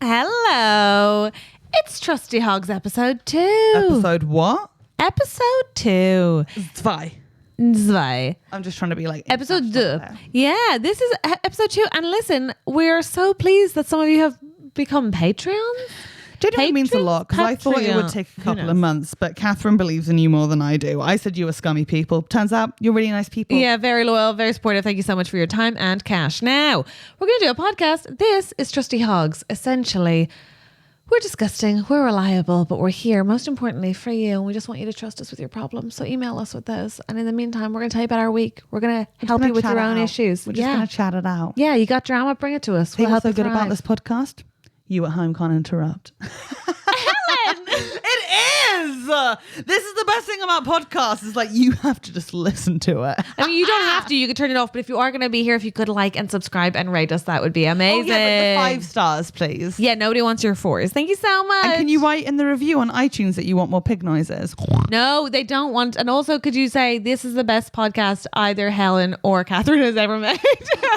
Hello. It's Trusty Hogs episode 2. Episode what? Episode 2. Zwei. I'm just trying to be like episode 2. Yeah, this is episode 2. And listen, we're so pleased that some of you have become Patreons. Genuinely means a lot because I thought it would take a couple of months, but Catherine believes in you more than I do. I said you were scummy people. Turns out you're really nice people. Yeah, very loyal, very supportive. Thank you so much for your time and cash. Now, we're going to do a podcast. This is Trusty Hogs. Essentially, we're disgusting, we're reliable, but we're here, most importantly, for you. And we just want you to trust us with your problems. So email us with those. And in the meantime, we're going to tell you about our week. We're going to help you with your own issues. We're just going to chat it out. Yeah, you got drama, bring it to us. We'll help you good about this podcast. You at home can't interrupt. Helen! It is! This is the best thing about podcasts is like you have to just listen to it. I mean, you don't have to. You could turn it off. But if you are going to be here, if you could like and subscribe and rate us, that would be amazing. Oh, yeah, but the 5 stars, please. Yeah, nobody wants your 4s. Thank you so much. And can you write in the review on iTunes that you want more pig noises? No, they don't want. And also, could you say this is the best podcast either Helen or Catherine has ever made?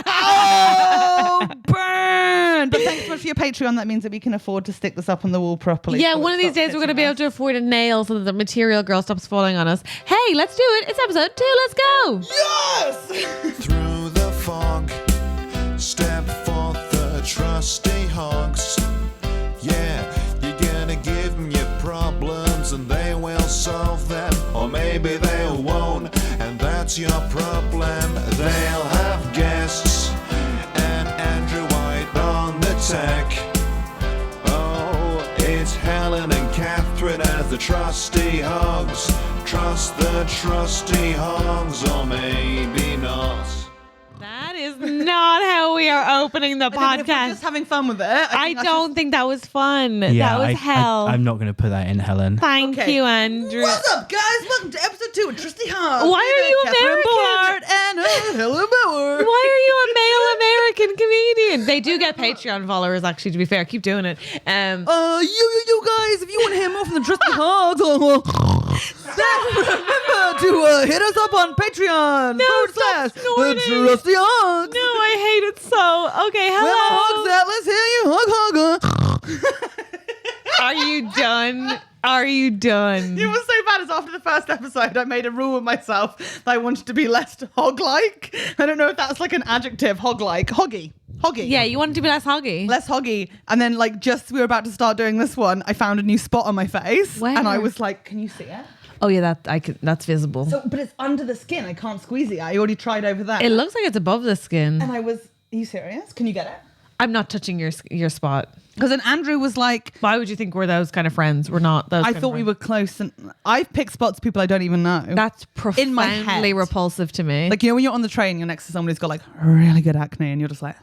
Oh, burn! But thanks so much for your Patreon. That means that we can afford to stick this up on the wall properly. Yeah, one of these days we're going to be able to afford a nail so that the material girl stops falling on us. Hey, let's do it. It's episode 2. Let's go. Yes! Through the fog, step forth the trusty hogs. Yeah, you're gonna give them your problems and they will solve them. Or maybe they won't, and that's your problem. They'll have guests and Andrew White on the tech. Oh, it's Helen and Catherine as the Trusty Hogs. Trust the Trusty Hogs, or maybe not. That is not how we are opening the podcast. We're just having fun with it. I don't think that was fun. Yeah, that was hell. I'm not going to put that in, Helen. Thank you, Andrew. What's up, guys? Welcome to episode 2 of Trusty Hogs. Why are you American? And Helen Bauer. Why are you a male American comedian? They do get Patreon followers, actually, to be fair. Keep doing it. You guys, if you want to hear more from the Trusty Hogs, remember to hit us up on Patreon. No, stop snorting. The Trusty Hogs. No, I hate it so. Okay, hello. Where my hogs at? Let's hear you hog. Are you done? Are you done? It was so bad as after the first episode I made a rule with myself that I wanted to be less hog-like. I don't know if that's like an adjective, hog-like. Hoggy. Yeah, you wanted to be less hoggy. Less hoggy. And then like just we were about to start doing this one, I found a new spot on my face. Where? And I was like, can you see it? Oh yeah, that's visible. So, but it's under the skin. I can't squeeze it. I already tried over there. It looks like it's above the skin. And I was, are you serious? Can you get it? I'm not touching your spot. Because then Andrew was like, why would you think we're those kind of friends? We're not those. I thought we were close, and I've picked spots people I don't even know. That's profoundly in my head. repulsive to me. Like, you know, when you're on the train, you're next to somebody who's got like really good acne, and you're just like,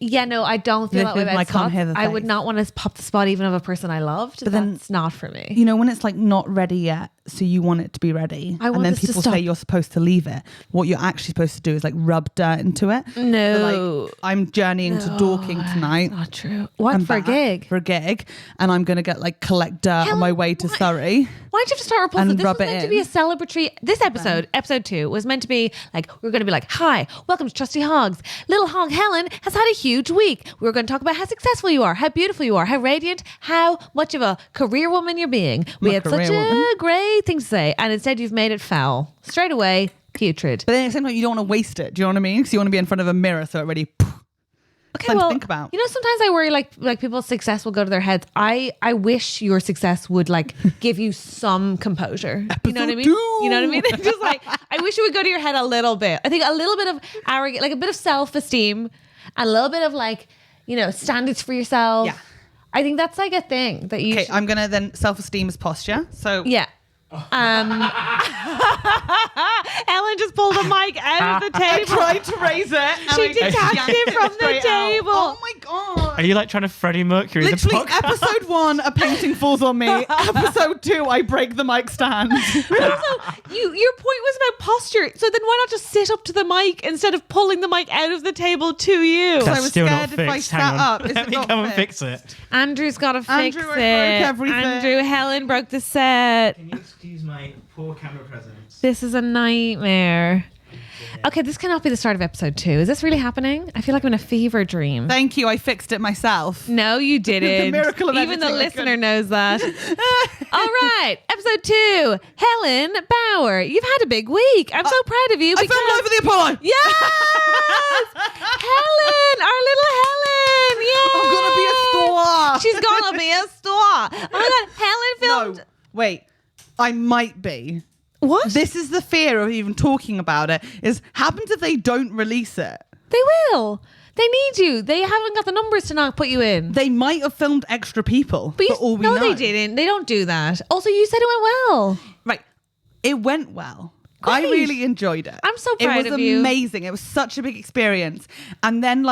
yeah, no, I don't feel that way about I can't spots. hear the I face. would not want to pop the spot even of a person I loved. But then- that's not for me. you know, when it's like not ready yet, so you want it to be ready, I want and then this to people stop. say you're supposed to leave it. What you're actually supposed to do is like rub dirt into it. No. So, like, I'm journeying to Dorking tonight. Not true. What I'm for a back gig? For a gig, and I'm gonna get like collect dirt Helen, on my way to why- Surrey. Why'd you have to start repulsive? And This rub was it meant to in. be a celebratory. This episode, episode 2, was meant to be like, we're going to be like, hi, welcome to Trusty Hogs. Little Hog Helen has had a huge week. We're going to talk about how successful you are, how beautiful you are, how radiant, how much of a career woman you're being. We had such a great thing to say, and instead you've made it foul. Straight away, putrid. But then at the same time, you don't want to waste it. Do you know what I mean? Because you want to be in front of a mirror so it really. Okay, Something well, to think about. you know, sometimes I worry like people's success will go to their heads. I wish your success would like give you some composure. You know what I mean? Episode 2. You know what I mean? Just like, I wish it would go to your head a little bit. I think a little bit of arrogance, like a bit of self-esteem, and a little bit of like, you know, standards for yourself. Yeah. I think that's like a thing that you Okay, should, I'm gonna then self-esteem is posture. So yeah. Ellen just pulled the mic out of the table. tried to raise it. And She I just detached yanked it from the straight out. table. Oh my god! Are you like trying to Freddie Mercury the Literally, podcast? episode 1, a painting falls on me. Episode 2, I break the mic stand. Also, your point was about posture. So then why not just sit up to the mic instead of pulling the mic out of the table to you? So I That's was still scared not if I fixed. sat Hang on. up, is Let it me not come and fixed? fix it. Andrew's got to fix Andrew, I broke it. everything. Andrew, Helen broke the set. Can you excuse my poor camera presence? This is a nightmare. Okay, this cannot be the start of episode 2. Is this really happening? I feel like I'm in a fever dream. Thank you. I fixed it myself. No, you didn't. The miracle of Even the editing, I listener knows that. All right, episode 2. Helen Bauer, you've had a big week. I'm so proud of you. I fell over the Apollo. Yes! Helen, our little Helen. Yeah. I'm going to be a star. She's going to be a star. Oh my God, Helen filmed. No, wait. I might be. What? This is the fear of even talking about it. Is happens if they don't release it. They will. They need you. They haven't got the numbers to not put you in. They might have filmed extra people. But for all we know. they didn't. They don't do that. Also, you said it went well. Right. It went well. Great. I really enjoyed it. I'm so proud of you. It was amazing. It was such a big experience. And then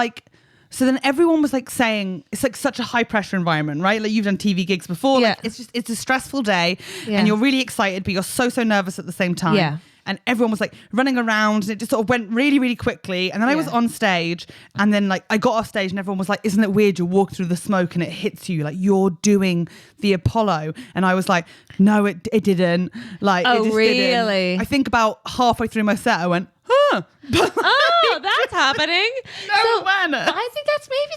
so then everyone was like saying, it's like such a high pressure environment, right? Like you've done TV gigs before. Yeah. Like it's a stressful day Yeah. and you're really excited, but you're so nervous at the same time. Yeah. And everyone was like running around and it just sort of went really, really quickly. And then I was on stage and then like I got off stage and everyone was like, isn't it weird? You walk through the smoke and it hits you like you're doing the Apollo. And I was like, no, it didn't. Like, Oh, it just really? didn't. I think about halfway through my set, I went, huh. Oh, that's happening. No awareness. I think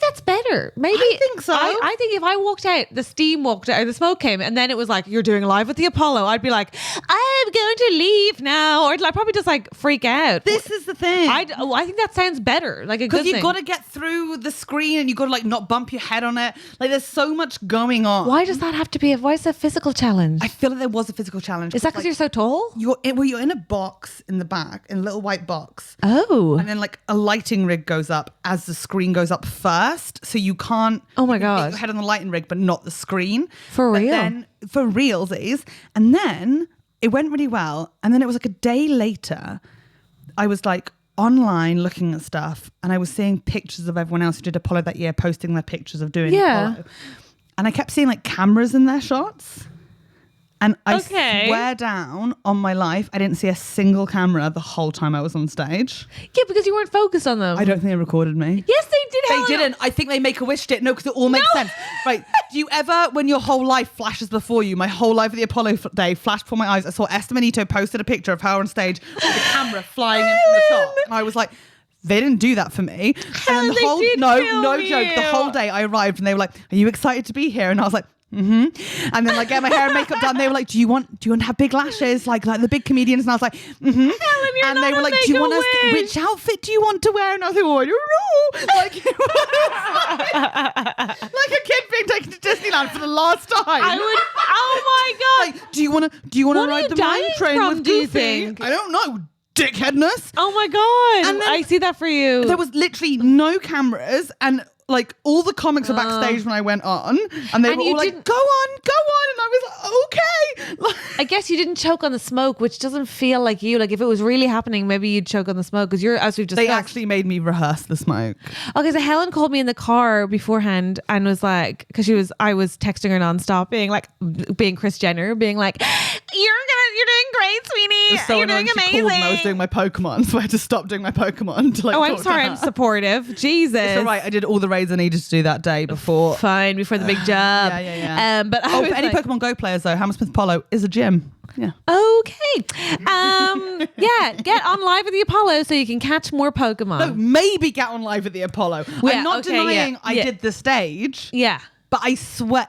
that's better. Maybe I think so. I think if I walked out, the steam walked out, or the smoke came, and then it was like you're doing live at the Apollo, I'd be like, I'm going to leave now, or I'd probably just like freak out. This is the thing. I think that sounds better, like a good Because thing. you've got to get through the screen and you've got to like not bump your head on it. Like there's so much going on. Why does that have to be? Why is it a physical challenge? I feel like there was a physical challenge. Is that because like, you're so tall? you're in a box in the back, in a little white box. Oh. And then like a lighting rig goes up as the screen goes up first. So you can't Oh my you can get God. your head on the lighting rig, but not the screen. For But real? Then, for realsies. And then it went really well. And then it was like a day later, I was like online looking at stuff and I was seeing pictures of everyone else who did Apollo that year posting their pictures of doing Apollo. And I kept seeing like cameras in their shots. And I swear down on my life, I didn't see a single camera the whole time I was on stage. Yeah, because you weren't focused on them. I don't think they recorded me. Yes, they did. They Helen. didn't. I think they Make-A-Wished it. No, because it all makes sense. Right. Do you ever, when your whole life flashes before you, my whole life at the Apollo day flashed before my eyes, I saw Esther Manito posted a picture of her on stage with the camera flying in from the top. And I was like, they didn't do that for me. Helen, and then the they whole, did no film joke. The you. whole day I arrived and they were like, are you excited to be here? And I was like, and then like get my hair and makeup done. They were like, do you want to have big lashes like the big comedians? And I was like, Helen, you're and not they were a like, do you want us Make-A-Wish. which outfit do you want to wear? And I was like, oh, I don't know. Like, it was like a kid being taken to Disneyland for the last time. I would. Oh my God. Like, do you want to What are ride you the mine dying train from, with do you Goofy? think? I don't know, dickheadness. Oh my God. And then- I see that for you. There was literally no cameras and like all the comics were backstage when I went on and they And were you all like, didn't- go on. And I was like, okay. Like, I guess you didn't choke on the smoke, which doesn't feel like you. Like if it was really happening, maybe you'd choke on the smoke because you're, as we've they discussed. actually made me rehearse the smoke. Okay, so Helen called me in the car beforehand and was like, because I was texting her nonstop, being Kris Jenner, being like, you're doing great, sweetie. It was so You're annoying. doing She amazing. called and I was doing my Pokemon, so I had to stop doing my Pokemon to like. Oh, I'm talk to sorry, her. I'm supportive. Jesus. It's all right. I did all the raids I needed to do that day before. Fine, before the big job. Yeah. But I Oh, was for any like, Pokemon Go players though, Hammersmith Apollo is a gym. Yeah. okay. Yeah, get on live at the Apollo so you can catch more Pokemon. No, maybe get on live at the Apollo. Yeah, I'm not okay, denying yeah, I yeah. did the stage, Yeah. but I swear.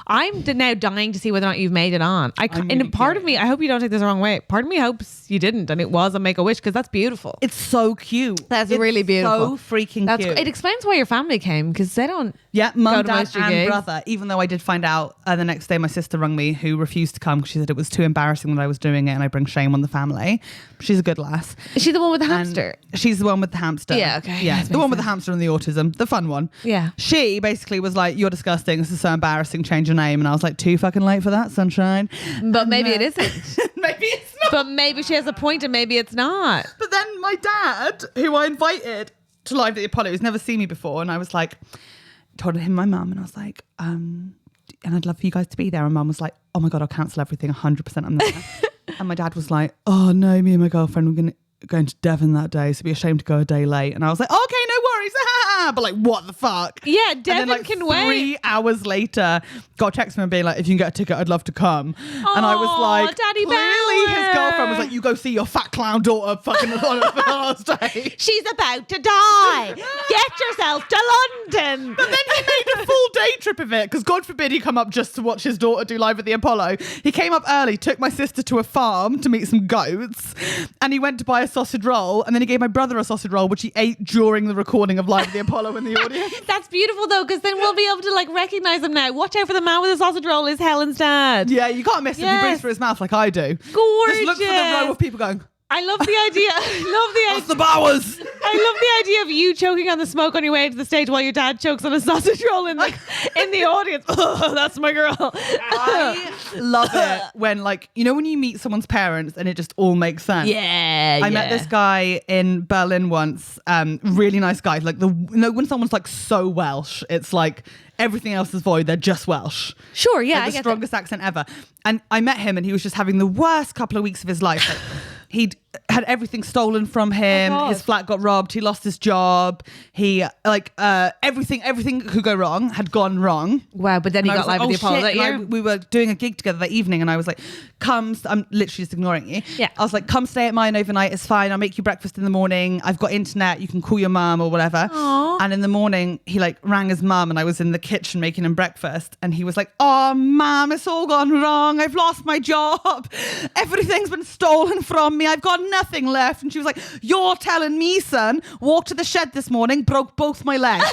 I'm now dying to see whether or not you've made it on. I'm and really part of me, I hope you don't take this the wrong way. Part of me hopes you didn't, and it was a Make-A-Wish because that's beautiful. It's so cute. That's It's really beautiful. So freaking cute. It explains why your family came because they don't. Yeah, go mum, to dad, most of your and gigs. brother. Even though I did find out the next day, my sister rung me, who refused to come because she said it was too embarrassing that I was doing it, and I bring shame on the family. She's a good lass. Is she the one with the And hamster? she's the one with the hamster. Yeah, okay. Yeah, That the one makes with the hamster and the autism, the fun one. Yeah. She basically was like, "You're disgusting. This is so embarrassing. Change your name." And I was like, "Too fucking late for that, sunshine." But maybe it isn't. Maybe it's not. But maybe she has a point and maybe it's not. But then my dad, who I invited to Live at the Apollo, who's never seen me before, and I was like, told him my mum, and I was like, and I'd love for you guys to be there. And mum was like, oh my God, I'll cancel everything. 100% I'm there. And my dad was like, oh no, me and my girlfriend were going to Devon that day, so be ashamed to go a day late. And I was like, okay, no worries. stories. But like, what the fuck? Yeah, And Devin then like can 3 wait. hours later, got a text from him being like, if you can get a ticket, I'd love to come. And I was Aw, like, Daddy clearly Bauer. his girlfriend was like, you go see your fat clown daughter fucking on stage. She's about to die. Get yourself to London. But then he made a full day trip of it because God forbid he come up just to watch his daughter do live at the Apollo. He came up early, took my sister to a farm to meet some goats, and he went to buy a sausage roll, and then he gave my brother a sausage roll, which he ate during the recording of Live at the Apollo in the audience. That's beautiful though, because then we'll be able to like recognize him now. Watch out for the man with the sausage roll is Helen's dad. Yeah, you can't miss him. He Yes. breathes through his mouth like I do. Gorgeous. Just look for the row of people going, I love the idea. "What's the Bowers?" I love the idea of you choking on the smoke on your way to the stage while your dad chokes on a sausage roll in the audience. Oh, that's my girl. I love it when, like, you know, when you meet someone's parents and it just all makes sense. Yeah, I met this guy in Berlin once. Really nice guy. Like when someone's like so Welsh, it's like everything else is void. They're just Welsh. Sure, yeah, Like I the get strongest accent ever. And I met him, and he was just having the worst couple of weeks of his life. Like, he'd had everything stolen from him. Oh, God. His flat got robbed. He lost his job. He everything could go wrong had gone wrong. Wow, but then he And I got was live at the like, Apollo shit. that year. Like, we were doing a gig together that evening, and I was like, I'm literally just ignoring you. Yeah. I was like, come stay at mine overnight. It's fine. I'll make you breakfast in the morning. I've got internet. You can call your mum or whatever. Aw. And in the morning, he like rang his mum, and I was in the kitchen making him breakfast, and he was like, oh, mum, it's all gone wrong. I've lost my job. Everything's been stolen from me. I've got nothing left. And she was like, you're telling me, son, walked to the shed this morning, broke both my legs. And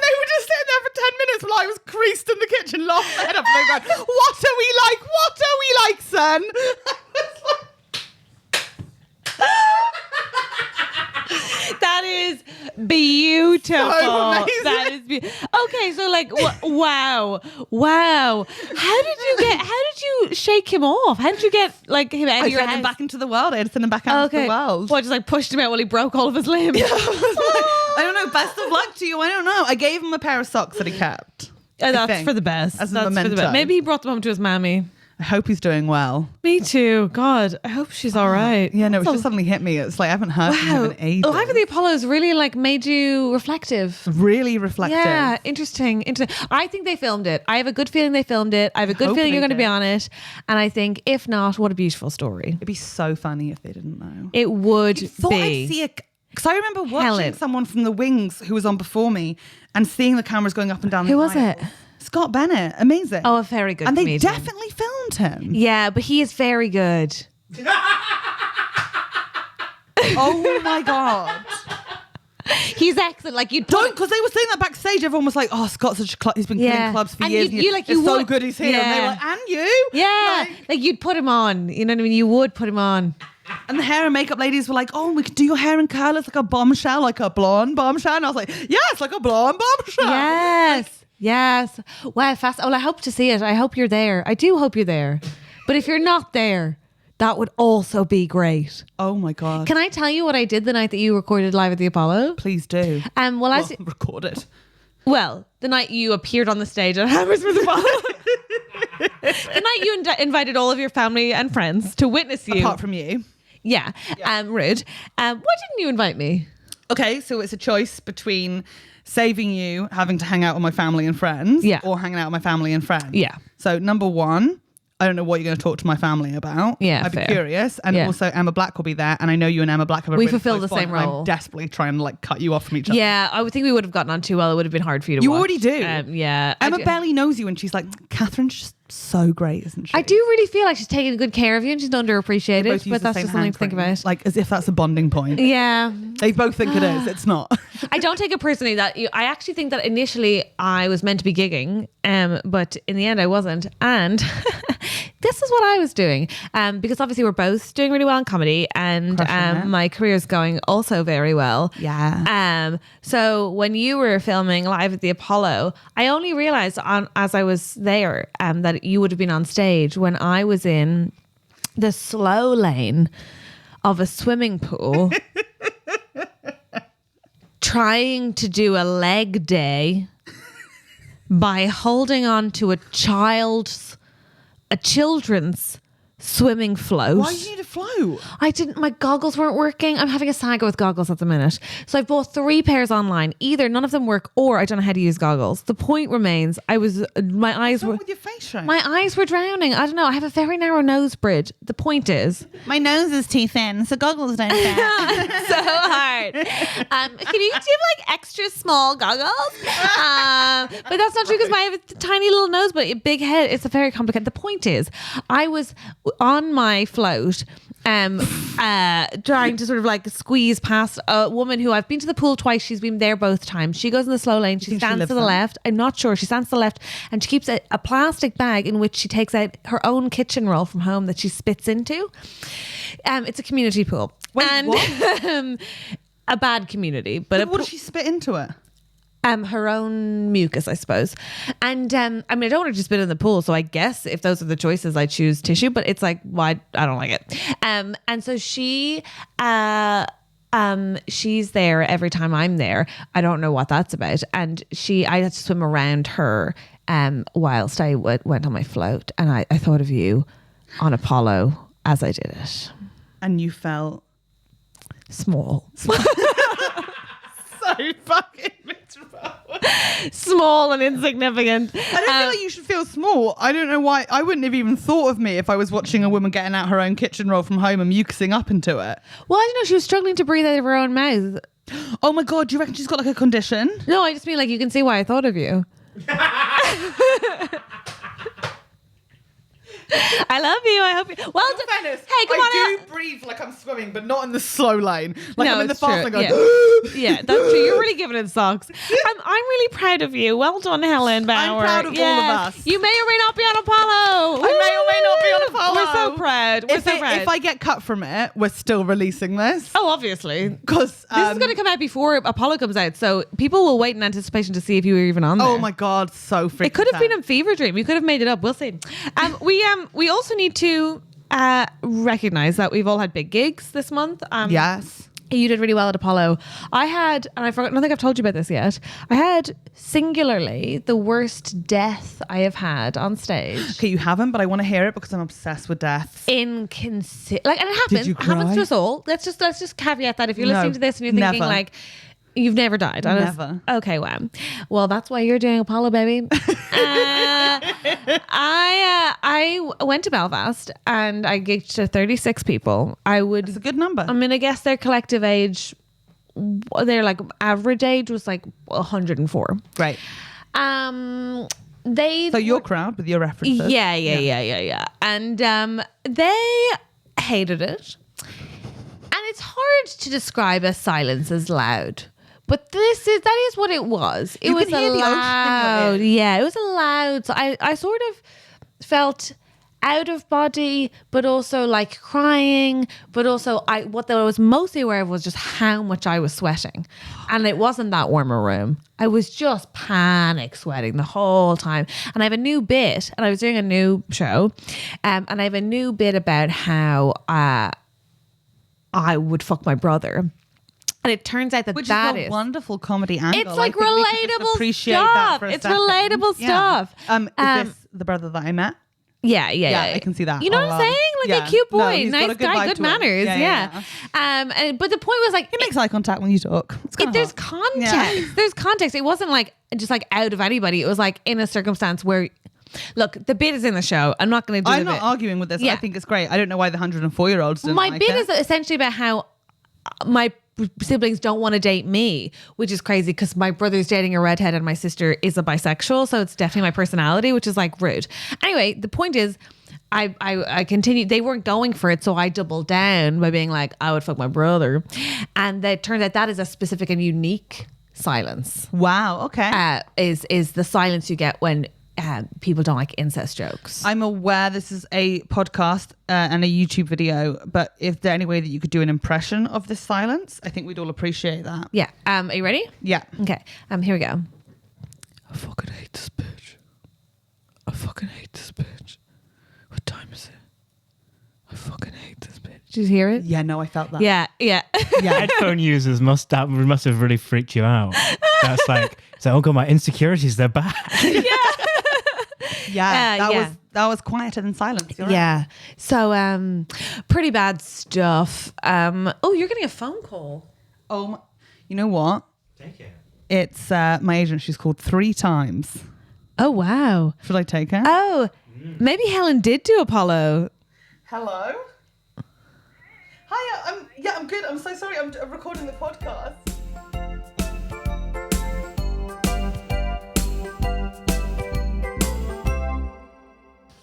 they were just sitting there for 10 minutes while I was creased in the kitchen, laughing my head up. And they were going, what are we like? What are we like, son? That is beautiful. So amazing. That is okay. So like, wow. How did you shake him off? How did you get like him out I of your sent him house? back into the world. I had to send him back out into the world. What, just like pushed him out while he broke all of his limbs? I don't know. Best of luck to you. I don't know. I gave him a pair of socks that he kept. Oh, I that's think, for the best. as a That's for the memento. best. Maybe he brought them home to his mammy. I hope he's doing well. Me too. God, I hope she's all right. Yeah, no, it That's just suddenly hit me. It's like I haven't heard from him wow. in ages. Live at the Apollo's really like made you reflective. Really reflective. Yeah, interesting. I think they filmed it. I have a good feeling they filmed it. I have a good hope feeling you're they going to be did. on it. And I think if not, what a beautiful story. It'd be so funny if they didn't know. It would Thought I'd be. see it. Because I remember watching Helen. someone from the Wings who was on before me and seeing the cameras going up and down. Who the was aisle. it? Scott Bennett. Amazing. Oh, a very good And they comedian. definitely filmed him. Yeah, but he is very good. Oh my God. He's excellent. Like you Don't, because they were saying that backstage. Everyone was like, "Oh, Scott's such a he's been Yeah. killing clubs for And years. you like, it's you so would- good he's here." And they were Yeah. like, "And you?" Yeah, like you'd put him on. You know what I mean? You would put him on. And the hair and makeup ladies were like, "Oh, we could do your hair in curl. It's like a bombshell, like a blonde bombshell." And I was like, "Yes, like a blonde bombshell." Yes. Wow, fast. Well, I hope to see it. I hope you're there. I do hope you're there. But if you're not there, that would also be great. Oh my God. Can I tell you what I did the night that you recorded Live at the Apollo? Please do. Well, Record it. the night you appeared on the stage at Hammers for the Apollo. The night you invited all of your family and friends to witness you. Apart from you. Yeah. Rude. Why didn't you invite me? Okay, so it's a choice between saving you having to hang out with my family and friends, Yeah. or hanging out with my family and friends. Yeah. So number one, I don't know what you're going to talk to my family about. Yeah, I'd be fair. curious. And Yeah. also Emma Black will be there, and I know you and Emma Black have a We really fulfill close the same bond, and role. I'm desperately trying to like cut you off from each other. Yeah, I would think we would have gotten on too well. It would have been hard for you to You watch. already do. Yeah. Emma barely knows you, and she's like, Catherine's just so great, isn't she? I do really feel like she's taking good care of you and she's They underappreciated, both use but the that's same just something to think hand about. cream. Like as if that's a bonding point. Yeah. They both think it is. It's not. I don't take it personally I actually think that initially I was meant to be gigging, but in the end I wasn't. And this is what I was doing. Because obviously we're both doing really well in comedy and Crushing it. my career is going also very well. Yeah. So when you were filming Live at the Apollo, I only realized as I was there that you would have been on stage when I was in the slow lane of a swimming pool trying to do a leg day by holding on to a children's swimming float. Why do you need a float? I didn't. My goggles weren't working. I'm having a saga with goggles at the minute. So I bought 3 pairs online. Either none of them work, or I don't know how to use goggles. The point remains, my eyes What's were wrong with your face showing? my eyes were drowning. I don't know. I have a very narrow nose bridge. The point is, My nose is too thin, so goggles don't fit. so hard. Can you do like extra small goggles? But that's not true because I have a tiny little nose, but a big head. It's a very complicated. The point is, I was on my float, trying to sort of like squeeze past a woman who I've been to the pool twice. She's been there both times. She goes in the slow lane. She think she stands lives to the there? left. I'm not sure. She stands to the left, and she keeps a plastic bag in which she takes out her own kitchen roll from home that she spits into. It's a community pool. Wait, and what? A bad community, but What does she spit into it? her own mucus, I suppose. And I mean, I don't want to just spit in the pool, so I guess if those are the choices, I choose tissue. But it's like, why? I don't like it. And so she's there every time I'm there. I don't know what that's about. And I had to swim around her whilst I went on my float, and I thought of you on Apollo as I did it. And you felt Small. so fucking miserable. Small and insignificant. I don't feel like you should feel small. I don't know why. I wouldn't have even thought of me if I was watching a woman getting out her own kitchen roll from home and mucusing up into it. Well, I don't know. She was struggling to breathe out of her own mouth. Oh my God, do you reckon she's got like a condition? No, I just mean like you can see why I thought of you. I love you. I hope you. Well, Fairness, hey, come on out. I do breathe like I'm swimming, but not in the slow lane. Like No, I'm in the it's fast true. lane going, Yeah, that's true. You're really giving it socks. I'm really proud of you. Well done, Helen Bauer. I'm proud of all of us. You may or may not be on Apollo. I may or may not be on Apollo. We're so proud. We're so proud. If I get cut from it, we're still releasing this. Oh, obviously. Because This is going to come out before Apollo comes out, so people will wait in anticipation to see if you were even on there. oh my God, so freaking It could have been a fever dream. You could have made it up. We'll see. We also need to recognize that we've all had big gigs this month. Yes. You did really well at Apollo. I had, and I don't think I've told you about this yet. I had singularly the worst death I have had on stage. Okay, you haven't, but I want to hear it because I'm obsessed with deaths. And it happens. Did you It happens cry? to us all. Let's just caveat that if you're No, listening to this and you're thinking never. like, you've never died. Never. Okay, well, that's why you're doing Apollo, baby. I went to Belfast and I gigged to 36 people. It's a good number. I mean, I guess their collective age, their like average age was like 104. Right. They So your crowd with your references. yeah. And they hated it. And it's hard to describe a silence as loud. But that is what it was. It You was can hear the ocean loud. in your ears. Yeah, it was a loud. So I sort of felt out of body, but also like crying. But also what I was mostly aware of was just how much I was sweating. And it wasn't that warm a room. I was just panic sweating the whole time. And I have a new bit, and I was doing a new show. And I have a new bit about how I would fuck my brother. And it turns out Which that is a wonderful comedy angle. It's like I think we could just relatable appreciate stuff. That for a It's second. relatable stuff. Is this the brother that I met? Yeah, I can see that. You know what I'm saying? Like a cute boy, he's got nice a good guy, vibe good to him. manners. Yeah. But the point was like, He makes eye contact when you talk. It's kinda there's hot. context. Yeah. There's context. It wasn't like just like out of anybody. It was like in a circumstance where, look, the bit is in the show. I'm not going to do I'm the not bit. arguing with this. Yeah. I think it's great. I don't know why the 104-year-olds didn't My like bit it. is essentially about how my siblings don't want to date me, which is crazy because my brother's dating a redhead and my sister is a bisexual, so it's definitely my personality, which is like rude. Anyway, the point is I continued. They weren't going for it, so I doubled down by being like, I would fuck my brother. And it turns out that is a specific and unique silence. Wow. Okay. Is the silence you get when people don't like incest jokes. I'm aware this is a podcast and a YouTube video, but is there any way that you could do an impression of this silence? I think we'd all appreciate that. Yeah. Are you ready? Yeah. Okay. Here we go. I fucking hate this bitch. I fucking hate this bitch. What time is it? I fucking hate this bitch. Did you hear it? Yeah, no, I felt that. Yeah. Yeah. Headphone users must have really freaked you out. That's like, oh god, my insecurities, they're back. That was quieter than silence. You're right. Yeah. So, pretty bad stuff. Oh, you're getting a phone call. Oh, you know what? Take it. It's my agent. She's called 3 times. Oh, wow. Should I take her? Oh, maybe Helen did do Apollo. Hello. Hi. I'm good. I'm so sorry. I'm recording the podcast.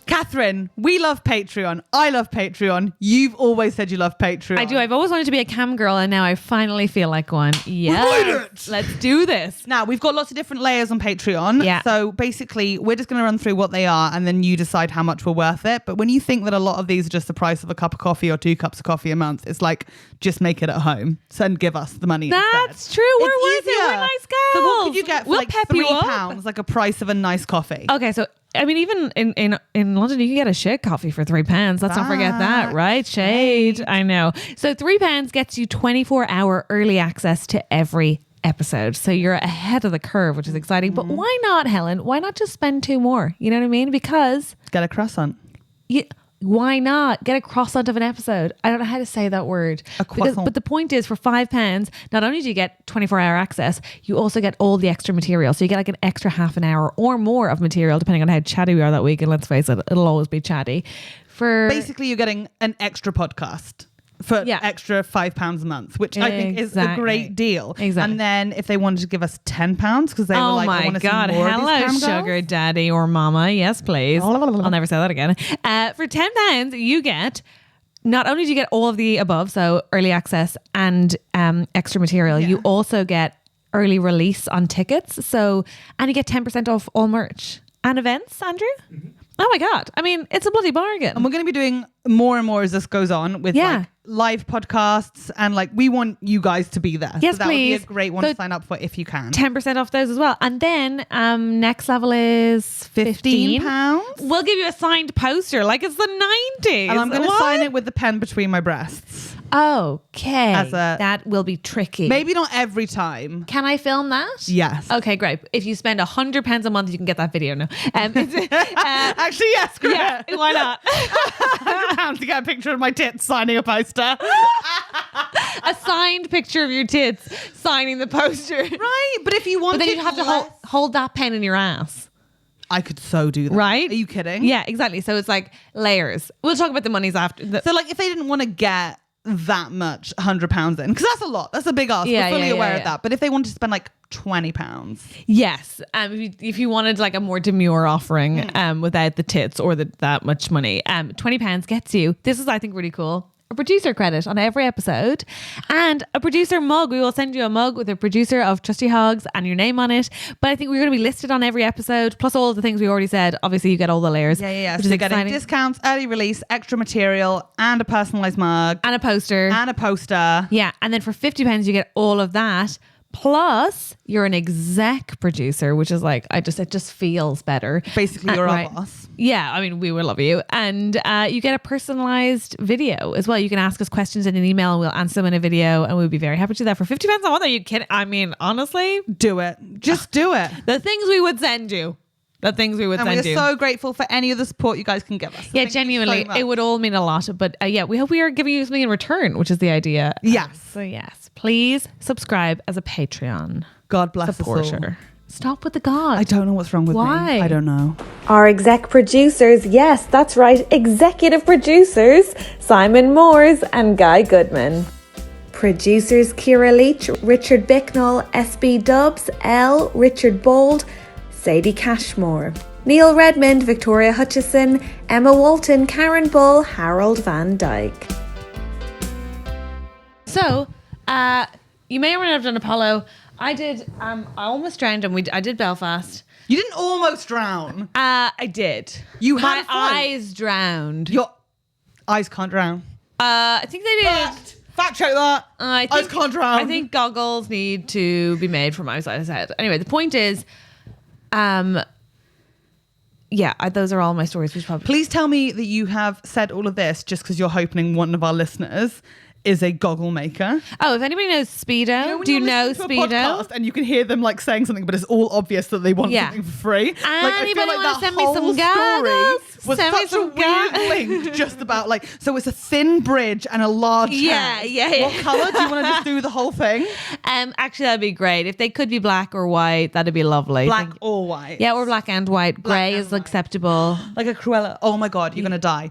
Catherine, we love Patreon. I love Patreon. You've always said you love Patreon. I do. I've always wanted to be a cam girl, and now I finally feel like one. Yeah. Let's do this. Now, we've got lots of different layers on Patreon. Yeah. So basically, we're just going to run through what they are, and then you decide how much we're worth it. But when you think that a lot of these are just the price of a cup of coffee or 2 cups of coffee a month, it's like, just make it at home. So and give us the money That's instead. true. We're It's worth it. We're easier. nice girls. So what could you get for We'll like pep you up. £3, like a price of a nice coffee? Okay, so I mean, even in London, you can get a shit coffee for £3. Let's not forget that, right? Shade. I know. So £3 gets you 24-hour early access to every episode. So you're ahead of the curve, which is exciting. But why not, Helen? Why not just spend 2 more? You know what I mean? Because Get a croissant. why not get a croissant of an episode? I don't know how to say that word. A croissant. But the point is, for £5, not only do you get 24-hour access, you also get all the extra material. So you get like an extra half an hour or more of material, depending on how chatty we are that week. And let's face it, it'll always be chatty. Basically, you're getting an extra podcast for extra £5 a month, which I think is a great deal. Exactly. And then if they wanted to give us £10 because they were like, I want to see more hello, of these cam sugar girls. daddy or mama. Yes, please. I'll never say that again. For £10, you get, not only do you get all of the above, so early access and extra material, you also get early release on tickets. So, and you get 10% off all merch and events, Andrew. Mm-hmm. Oh my God. I mean, it's a bloody bargain. And we're going to be doing more and more as this goes on with like live podcasts, and like we want you guys to be there. Yes, so that please. would be a great one to sign up for if you can. 10% off those as well. And then next level is £15. We'll give you a signed poster like it's the 90s. And I'm going to sign it with the pen between my breasts. Okay. That that will be tricky. Maybe not every time. Can I film that? Yes. Okay, great. If you spend £100 a month, you can get that video now. Actually, yes. Screw yeah, it. why not? £100 to get a picture of my tits signing a poster. A signed picture of your tits signing the poster. Right, but if you want, but then you have to hold that pen in your ass. I could so do that. Right? Are you kidding? Yeah, exactly. So it's like layers. We'll talk about the monies after. So like if they didn't want to get that much £100 in, because that's a lot. That's a big ask. Yeah, We're fully aware of yeah. that. But if they wanted to spend like £20. Yes. If you wanted like a more demure offering without the tits or that much money, £20 gets you, this is I think really cool, a producer credit on every episode and a producer mug. We will send you a mug with a producer of Trusty Hogs and your name on it. But I think we're going to be listed on every episode, plus all of the things we already said. Obviously, you get all the layers. Yeah. Which So is you're getting exciting. discounts, early release, extra material, and a personalised mug. And a poster. And a poster. Yeah. And then for £50, you get all of that. Plus, you're an exec producer, which is like, it just feels better. Basically, you're our boss. Yeah, I mean, we will love you. And you get a personalized video as well. You can ask us questions in an email and we'll answer them in a video, and we'd be very happy to do that for £50 a month. Are you kidding? I mean, honestly, Do it. Just do it. the things we would send you. And we're so grateful for any of the support you guys can give us. Yeah, Thank you genuinely, so much. it would all mean a lot. But we hope we are giving you something in return, which is the idea. Yes. So yes, please subscribe as a Patreon God bless us all. supporter. Stop with the God. I don't know what's wrong with Why? me. I don't know. Our exec producers, yes, that's right, executive producers, Simon Moores and Guy Goodman. Producers Kierah Leach, Richard Bicknell, SBDubz, Elle, Richard Bold, Sadie Cashmore. Neil Redmond, Victoria Hutchison, Emma Walton, Karen Bull, Harald van Dijk. So, you may or may not have done Apollo. I did. I almost drowned, and I did Belfast. You didn't almost drown. I did. You had My a fight. eyes drowned. Your eyes can't drown. I think they did. Fact check that. I Eyes can't drown. I think goggles need to be made from outside his head. Anyway, the point is, those are all my stories. Which probably Please tell me that you have said all of this just because you're hoping one of our listeners is a goggle maker. Oh, if anybody knows Speedo, When do you you're know listening to a Speedo? podcast and you can hear them like saying something, but it's all obvious that they want something for free. Like, I feel Anybody like wanna that send me some whole goggles? story was Send me such a some weird goggles. link, just about like, so it's a thin bridge and a large Yeah, hand. yeah. What colour? Do you want to just do the whole thing? Actually, that'd be great. If they could be black or white, that'd be lovely. Black or white? Yeah, or black and white. Grey and is white. acceptable. Like a Cruella. Oh my God, you're going to die.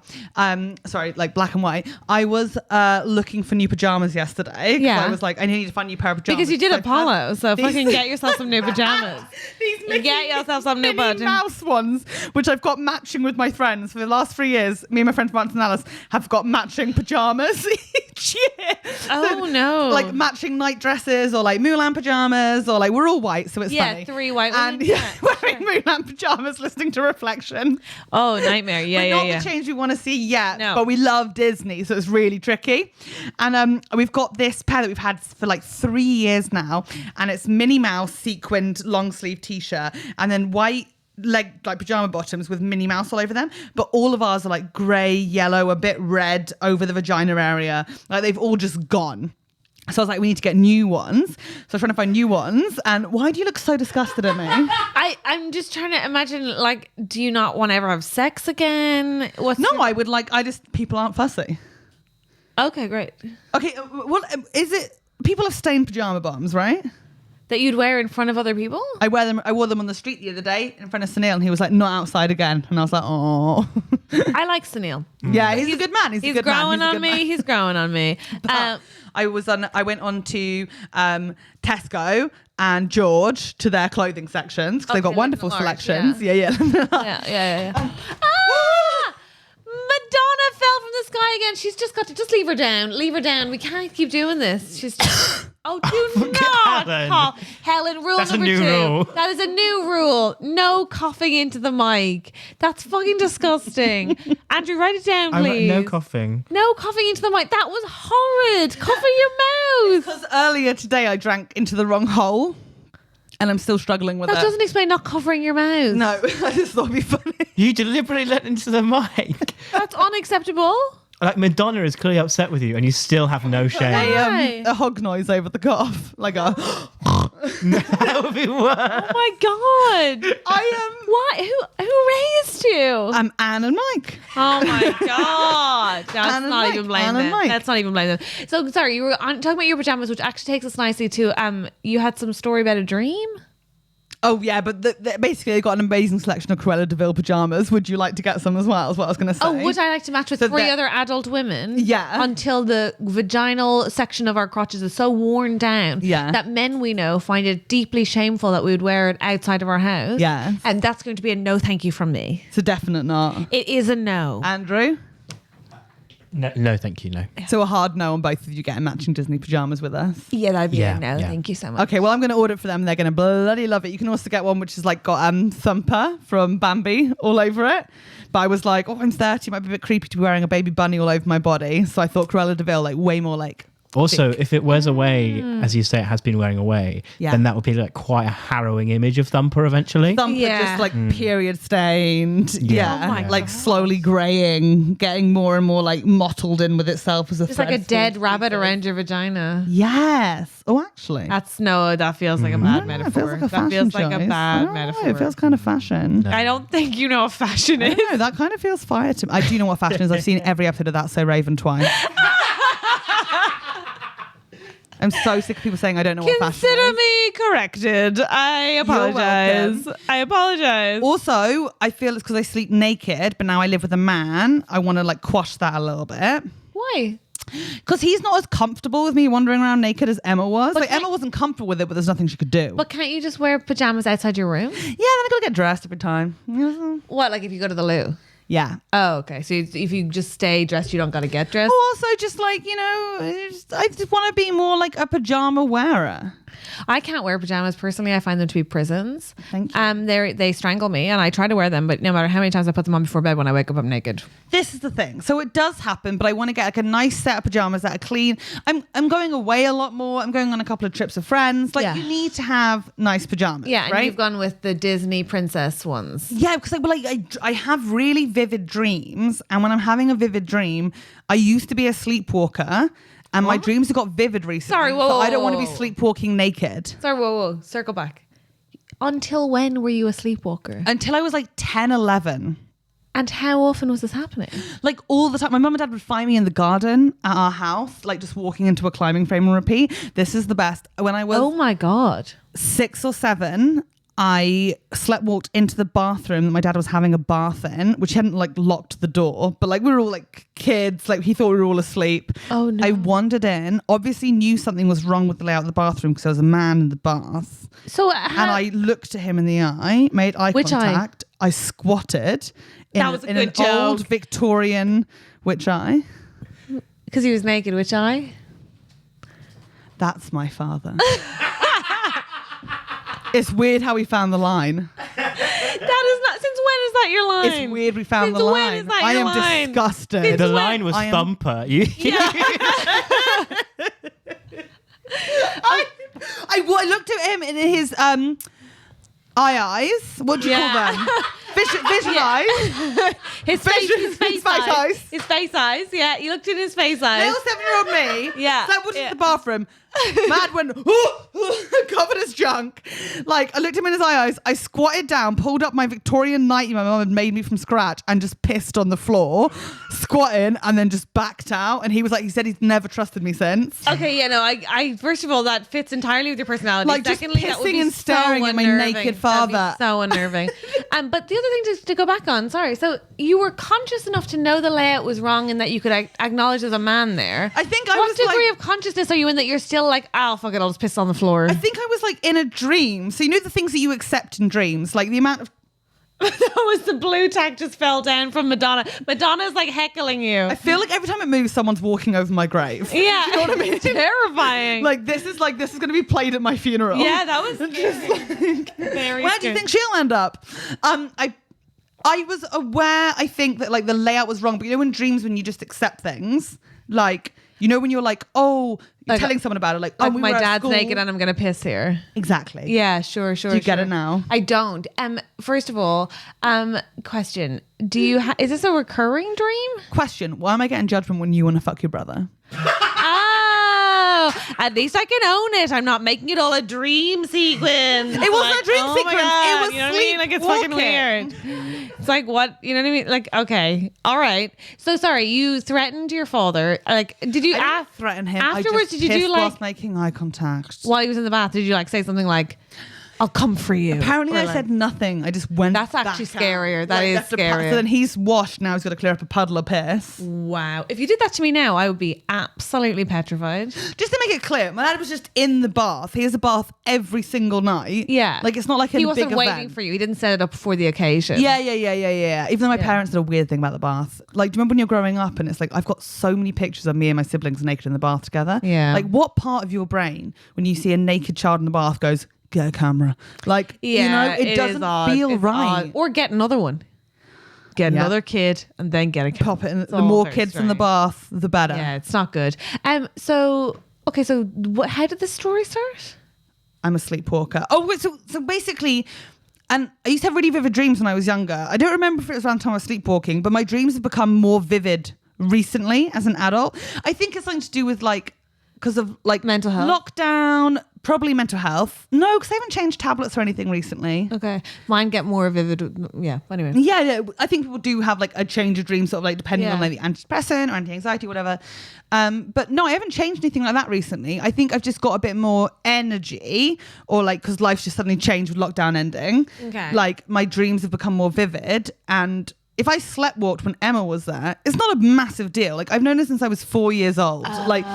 Sorry, like black and white. I was looking for new pajamas yesterday. Yeah. I was like, I need to find a new pair of pajamas. Because you did So Apollo, so these- fucking get yourself some new pajamas. Get yourself some new Minnie pajamas. Mouse ones, which I've got matching with my friends for the last 3 years. Me and my friend Martin and Alice have got matching pajamas each year. Oh, no. Like matching night dresses or like Mulan pajamas or like we're all white, so it's Yeah, funny. 3 white And women. yeah, wearing Mulan pajamas, listening to Reflection. Oh, nightmare. Yeah, We're yeah, not yeah. the change we want to see yet, No. but we love Disney, so it's really tricky. And we've got this pair that we've had for like 3 years now, and it's Minnie Mouse sequined long sleeve t-shirt, and then white like pajama bottoms with Minnie Mouse all over them. But all of ours are like grey, yellow, a bit red over the vagina area. Like they've all just gone. So I was like, we need to get new ones. So I was trying to find new ones. And why do you look so disgusted at me? I'm just trying to imagine, like, do you not want to ever have sex again? People aren't fussy. Okay, great. Okay, what is it? People have stained pajama bottoms, right? That you'd wear in front of other people? I wore them on the street the other day in front of Sunil, and he was like, not outside again. And I was like, oh. I like Sunil. Yeah, he's a good man. He's a good man. growing on me. He's growing on me. I went on to Tesco and George to their clothing sections because they've got Okay, wonderful like the large, selections. Yeah. yeah. Madonna fell from the sky again. She's just got to leave her down. Leave her down. We can't keep doing this. She's just, do not Helen. cough. Helen, rule That's a number new 2. rule. That is a new rule. No coughing into the mic. That's fucking disgusting. Andrew, write it down, please. No coughing. No coughing into the mic. That was horrid. Cover your mouth. Because earlier today I drank into the wrong hole, and I'm still struggling with That it. doesn't explain not covering your mouth. No, I just thought it'd be funny. You deliberately let into the mic. That's unacceptable. Like Madonna is clearly upset with you, and you still have no shame. Why? A hog noise over the cough, like a. That would be worse. Oh my god! Why? Who raised you? Anne and Mike. Oh my god! That's Anne and not Mike. even blame Anne and them. Mike. That's not even blame them. So sorry, you were talking about your pajamas, which actually takes us nicely to you had some story about a dream. Oh yeah, but basically they got an amazing selection of Cruella de Vil pajamas. Would you like to get some as well? Is what I was going to say. Oh, would I like to match with So 3 that- other adult women? Yeah. Until the vaginal section of our crotches is so worn down Yeah. that men we know find it deeply shameful that we would wear it outside of our house. Yes. And that's going to be a no thank you from me. It's a definite not. It is a no. Andrew? No, thank you, no. So a hard no on both of you getting matching Disney pajamas with us. Yeah, that'd be Yeah, a no. yeah. Thank you so much. Okay, well I'm going to order it for them. They're going to bloody love it. You can also get one which is like got Thumper from Bambi all over it. But I was like, I'm 30. It might be a bit creepy to be wearing a baby bunny all over my body. So I thought Cruella de Vil, like way more like. Also, if it wears away, as you say, it has been wearing away, Yeah. then that would be like quite a harrowing image of Thumper eventually. Thumper Yeah. just like period stained. Yeah. Oh my like slowly graying, getting more and more like mottled in with itself as a It's like a thread dead through rabbit pieces. around your vagina. Yes. Oh, actually. That feels like a bad Yeah, it metaphor. feels like a That fashion feels like a choice. bad I don't know, metaphor. It feels kind of fashion. I don't think you know what fashion I is. don't know, that kind of feels fire to me. I do know what fashion is. I've seen every episode of That's So Raven twice. I'm so sick of people saying I don't know what fashion Consider is. me corrected. I apologize. welcome. I apologize. Also, I feel it's because I sleep naked, but now I live with a man. I want to like quash that a little bit. Why? Because he's not as comfortable with me wandering around naked as Emma was. But Like Emma wasn't comfortable with it, but there's nothing she could do. But can't you just wear pajamas outside your room? yeah, then I gotta get dressed every time. What, like if you go to the loo? Yeah. Oh, okay. So if you just stay dressed, you don't got to get dressed? Also, just like, I just want to be more like a pajama wearer. I can't wear pajamas personally. I find them to be prisons. Thank you. They strangle me, and I try to wear them, but no matter how many times I put them on before bed, when I wake up, I'm naked. This is the thing. So it does happen, but I want to get like a nice set of pajamas that are clean. I'm going away a lot more. I'm going on a couple of trips with friends. Like Yeah. you need to have nice pajamas. Yeah, and right? you've gone with the Disney princess ones. Yeah, because I have really vivid dreams, and when I'm having a vivid dream, I used to be a sleepwalker. And my dreams have got vivid recently. Sorry, whoa, so I don't whoa, want to be whoa. sleepwalking naked. Sorry, whoa. Circle back. Until when were you a sleepwalker? Until I was like 10, 11. And how often was this happening? Like all the time. My mum and dad would find me in the garden at our house, like just walking into a climbing frame and repeat. This is the best. When I was Oh my God. 6 or 7, I walked into the bathroom that my dad was having a bath in, which he hadn't like locked the door, but like we were all like kids, like he thought we were all asleep. Oh no. I wandered in, obviously knew something was wrong with the layout of the bathroom because there was a man in the bath. So And I looked at him in the eye, made eye Which eye? contact. I squatted in, That was a in good an joke. old Victorian which eye. Because he was naked, which eye? That's my father. It's weird how we found the line. That is not. Since when is that your line? It's weird we found Since the when line. is that I your am line? disgusted. The line was I am- thumper. You, I looked at him in his eyes. What do you call them? Vision eyes. His face, His face eyes. His face eyes. Yeah, you looked in his face eyes. Little 7-year-old me. Yeah, So I went yeah. into the bathroom. Mad went, covered as junk. Like, I looked him in his eyes. I squatted down, pulled up my Victorian nightie my mum had made me from scratch and just pissed on the floor, squatting, and then just backed out. And he said he's never trusted me since. Okay, yeah, no, I first of all, that fits entirely with your personality. Like, just Secondly, that would pissing be and staring so at my unnerving. naked That'd be father. so unnerving. But the other thing to go back on, sorry, so you were conscious enough to know the layout was wrong and that you could acknowledge there's a man there. I think I what was degree like- of consciousness are you in that you're still like, oh, fuck it, I'll just piss on the floor? I think I was like in a dream. So you know the things that you accept in dreams, like the amount of. That was the blue tack just fell down from Madonna. Madonna's like heckling you. I feel like every time it moves, someo's walking over my grave. Yeah, Do you know what I mean? terrifying. Like this is going to be played at my funeral. yeah, that was very. Where do you think she'll end up? I was aware. I think that like the layout was wrong, but you know in dreams when you just accept things, like you know when you're like, oh, you're Like, telling someone about it, like Oh, we my were at dad's school. naked and I'm gonna piss here. Exactly. Yeah, sure. Do you get it now? I don't. First of all, question: do you? Is this a recurring dream? Question: why am I getting judgment when you want to fuck your brother? Oh, at least I can own it. I'm not making it all a dream sequence. It wasn't a dream sequence. It was you know what I mean? Like it's fucking weird. It's like what you know what I mean? Like okay, all right. So sorry, you threatened your father. Like, did you I didn't threaten him. afterwards? I just Did you do pissed like whilst making eye contact? while he was in the bath? Did you like say something like, "I'll come for you"? Apparently, Or I like- said nothing. I just went. That's actually back scarier. out. That is left a scarier. So then he's washed. Now he's got to clear up a puddle of piss. Wow. If you did that to me now, I would be absolutely petrified. Just to make it clear, my dad was just in the bath. He has a bath every single night. Yeah. like it's not like a He big wasn't waiting event. for you. He didn't set it up for the occasion. Yeah. Even though my Yeah. parents did a weird thing about the bath. Like, do you remember when you're growing up and it's like, I've got so many pictures of me and my siblings naked in the bath together. Yeah. Like, what part of your brain, when you see a naked child in the bath, goes, get a camera? Like, Yeah, you know, it is doesn't odd. feel It's right. odd. Or get another one. Get Yeah. another kid and then get a kid. Pop it in. It's The all more very kids in the strange. bath, the better. Yeah, it's not good. So how did the story start? I'm a sleepwalker. Oh, wait, so basically, and I used to have really vivid dreams when I was younger. I don't remember if it was around the time I was sleepwalking, but my dreams have become more vivid recently as an adult. I think it's something to do with like, because of like Mental health? lockdown, probably mental health. No, because I haven't changed tablets or anything recently. Okay. Mine get more vivid. Yeah. Anyway. Yeah, I think people do have like a change of dreams, sort of like depending Yeah. on like the antidepressant or anti-anxiety, whatever. But no, I haven't changed anything like that recently. I think I've just got a bit more energy, or like because life's just suddenly changed with lockdown ending. Okay. Like my dreams have become more vivid, and if I sleepwalked when Emma was there, it's not a massive deal. Like I've known her since I was 4 years old. Like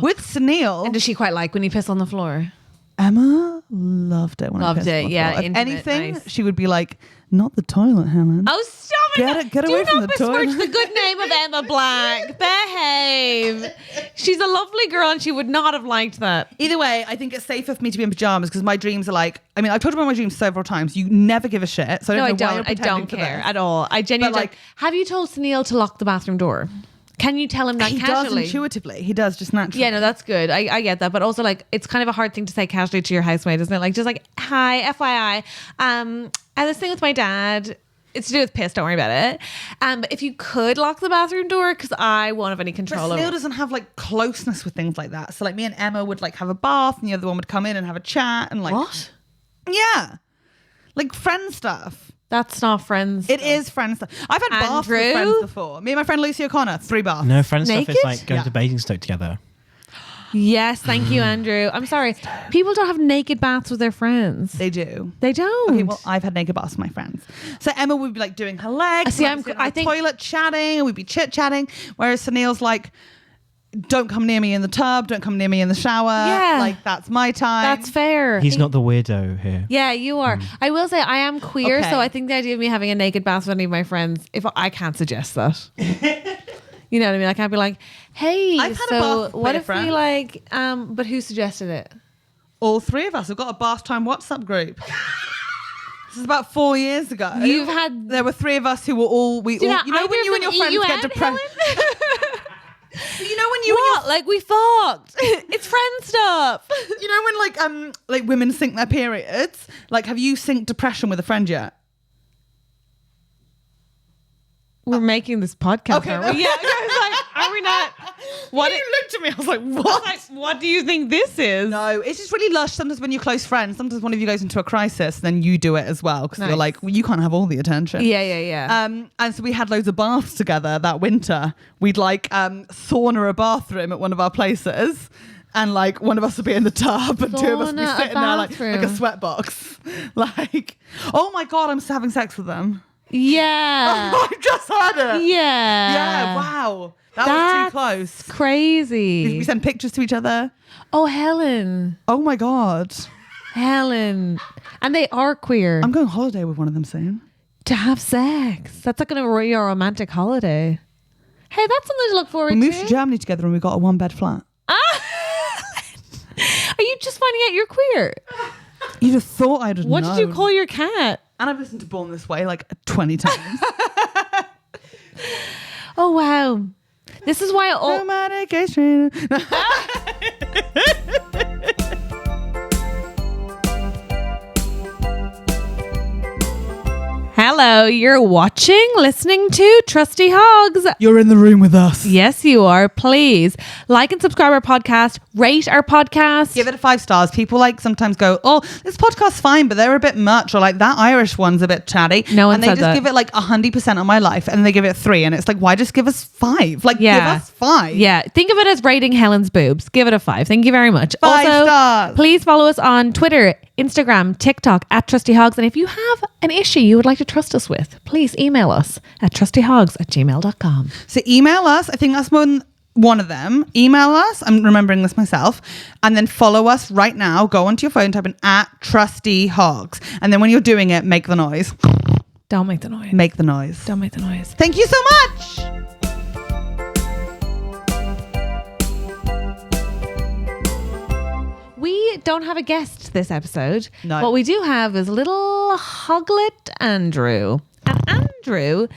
with Sunil, And does she quite like when you piss on the floor? Emma loved it. When I Loved pissed it, on the yeah, floor. If intimate, anything, nice. she would be like, "Not the toilet, Helen." Oh, stop it! Get Do away from not the besmirch toilet. the good name of Emma Black. Behave. She's a lovely girl, and she would not have liked that. Either way, I think it's safer for me to be in pajamas because my dreams are like, I mean, I've talked about my dreams several times. You never give a shit. So I No, don't know I why you're don't. I pretending don't for care this. at all. I genuinely But, like- don't. Have you told Sunil to lock the bathroom door? Can you tell him that He casually? does intuitively. He does just naturally. Yeah, no, that's good. I get that. But also, like, it's kind of a hard thing to say casually to your housemate, isn't it? Like, just like, hi, FYI. I had this thing with my dad. It's to do with piss. Don't worry about it. But if you could lock the bathroom door, because I won't have any control But over Snail it. doesn't have like closeness with things like that. So like me and Emma would like have a bath, and the other one would come in and have a chat and like What? Yeah, like friend stuff. That's not friends. It is friend stuff. I've had baths with Andrew? friends before. Me and my friend Lucy O'Connor, 3 baths. No, friend stuff Naked? is like going Yeah. to Basingstoke together. Yes, thank you, Andrew. I'm sorry. People don't have naked baths with their friends. They do. They don't. Okay, well, I've had naked baths with my friends. So Emma would be like doing her legs. See, we'd be sitting on I the think- toilet chatting, and we'd be chit chatting. Whereas Sunil's like, don't come near me in the tub, don't come near me in the shower. Yeah. Like that's my time. That's fair. He's not the weirdo here. Yeah, you are. I will say I am queer, Okay. so I think the idea of me having a naked bath with any of my friends, if I can't suggest that. You know what I mean? I can't be like, hey, I've had a so bath with what a if friend. we like, but who suggested it? All 3 of us have got a bath time WhatsApp group. This is about 4 years ago. You've had- There were 3 of us who were all you know when you and your friends get depressed. You know when you and your What? Like we fucked. It's friend stuff. you know when like women sync their periods? Like have you synced depression with a friend yet? We're making this podcast. Okay, Aren't we? Yeah. I was like, are we not? What? You looked at me, I was like, I was what? like, what do you think this is? No, it's just really lush. Sometimes when you're close friends, sometimes one of you goes into a crisis, then you do it as well because you're Nice. like, well, you can't have all the attention. Yeah. And so we had loads of baths together that winter. We'd like sauna a bathroom at one of our places. And like one of us would be in the tub and 2 of us would be Sauna a sitting there like a bathroom. sweat box. Like, oh my God, I'm having sex with them. Yeah. I just heard it. Yeah. Yeah, wow. That was That's too close. crazy. We send pictures to each other. Oh, Helen. Oh my God. Helen. And they are queer. I'm going on holiday with one of them soon. To have sex. That's like going to be your romantic holiday. Hey, that's something to look forward We moved to. to Germany together and we got a 1-bed flat. Are you just finding out you're queer? You'd have thought I'd have What known. did you call your cat? And I've listened to Born This Way like 20 times. Oh, wow. This is why all... No medication. Hello, you're watching, listening to Trusty Hogs. You're in the room with us. Yes, you are. Please like and subscribe our podcast. Rate our podcast. Give it 5 stars. People like sometimes go, oh, this podcast's fine, but they're a bit much. Or like that Irish one's a bit chatty. No one And they said just that. give it like 100% on my life and they give it 3. And it's like, why just give us 5? Like, Yeah. give us 5. Yeah, think of it as rating Helen's boobs. Give it a 5. Thank you very much. 5 also, stars. please follow us on Twitter, Instagram, TikTok at TrustyHogs. And if you have an issue you would like to trust us with, please email us at trustyhogs@gmail.com. So email us. I think that's one of them. Email us. I'm remembering this myself. And then follow us right now. Go onto your phone, type in @TrustyHogs. And then when you're doing it, make the noise. Don't make the noise. Make the noise. Don't make the noise. Thank you so much. We don't have a guest this episode. No. What we do have is little Hoglet Andrew. And Andrew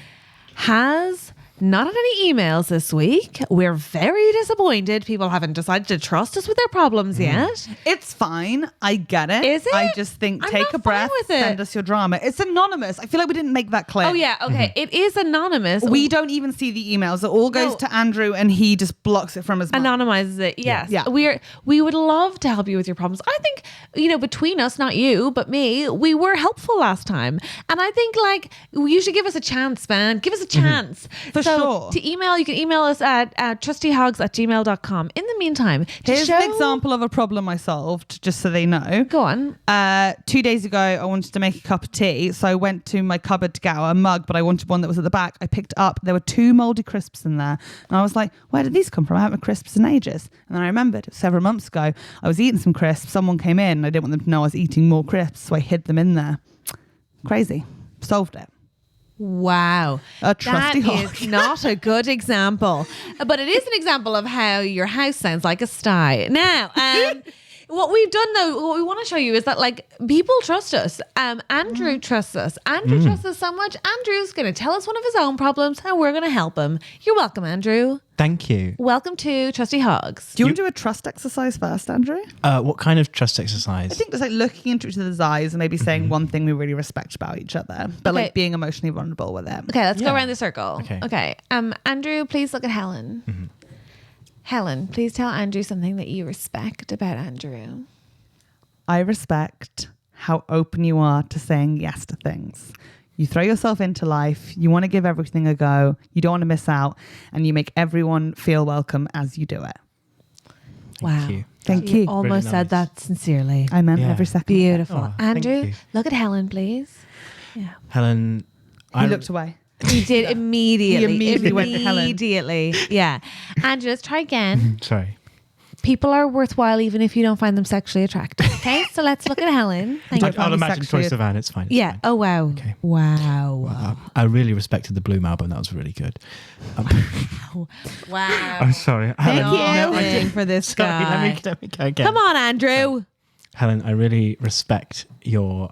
has not had any emails this week. We're very disappointed. People haven't decided to trust us with their problems yet. It's fine. I get it. Is it? I just think I'm take not a breath, fine with it. send us your drama. It's anonymous. I feel like we didn't make that clear. Oh, yeah. Okay. It is anonymous. We don't even see the emails. It all goes No. to Andrew and he just blocks it from his mind. Anonymizes it. Yes. Yeah. We would love to help you with your problems. I think, between us, not you, but me, we were helpful last time. And I think you should give us a chance, man. Give us a chance. For sure. To email, you can email us at trustyhogs@gmail.com. In the meantime, to Here's show... an example of a problem I solved, just so they know. Go on. 2 days ago, I wanted to make a cup of tea. So I went to my cupboard to get out a mug, but I wanted one that was at the back. I picked it up. There were 2 moldy crisps in there. And I was like, where did these come from? I haven't had crisps in ages. And then I remembered several months ago, I was eating some crisps. Someone came in and I didn't want them to know I was eating more crisps. So I hid them in there. Crazy. Solved it. Wow. A trusty That hog. is not a good example. But it is an example of how your house sounds like a sty. Now, What we've done though, what we want to show you is that like people trust us. Andrew trusts us. Andrew trusts us so much. Andrew's going to tell us one of his own problems and we're going to help him. You're welcome, Andrew. Thank you. Welcome to Trusty Hogs. Do you want to do a trust exercise first, Andrew? What kind of trust exercise? I think just like looking into each other's eyes and maybe saying one thing we really respect about each other, but Okay. like being emotionally vulnerable with it. Okay, let's go Yeah. around the circle. Okay. Andrew, please look at Helen. Helen, please tell Andrew something that you respect about Andrew. I respect how open you are to saying yes to things. You throw yourself into life. You want to give everything a go. You don't want to miss out. And you make everyone feel welcome as you do it. Thank you. Thank You you. almost Really said nice. that sincerely. I meant Yeah. every second. Beautiful. Oh, thank Andrew, you. look at Helen, please. Yeah. Helen, He looked away. He did immediately. He immediately went to Helen. Immediately. Yeah. Andrew, let's try again. Sorry. People are worthwhile even if you don't find them sexually attractive. Okay, so let's look at Helen. Thank you. I'll imagine sexually- Troy Sivan. It's fine. It's Yeah. fine. Oh, wow. Okay. Wow. I really respected the Bloom album. That was really good. Wow. I'm sorry. Thank Helen, you no, I didn't- for this Sorry, guy. let me go again. Come on, Andrew. Helen, I really respect your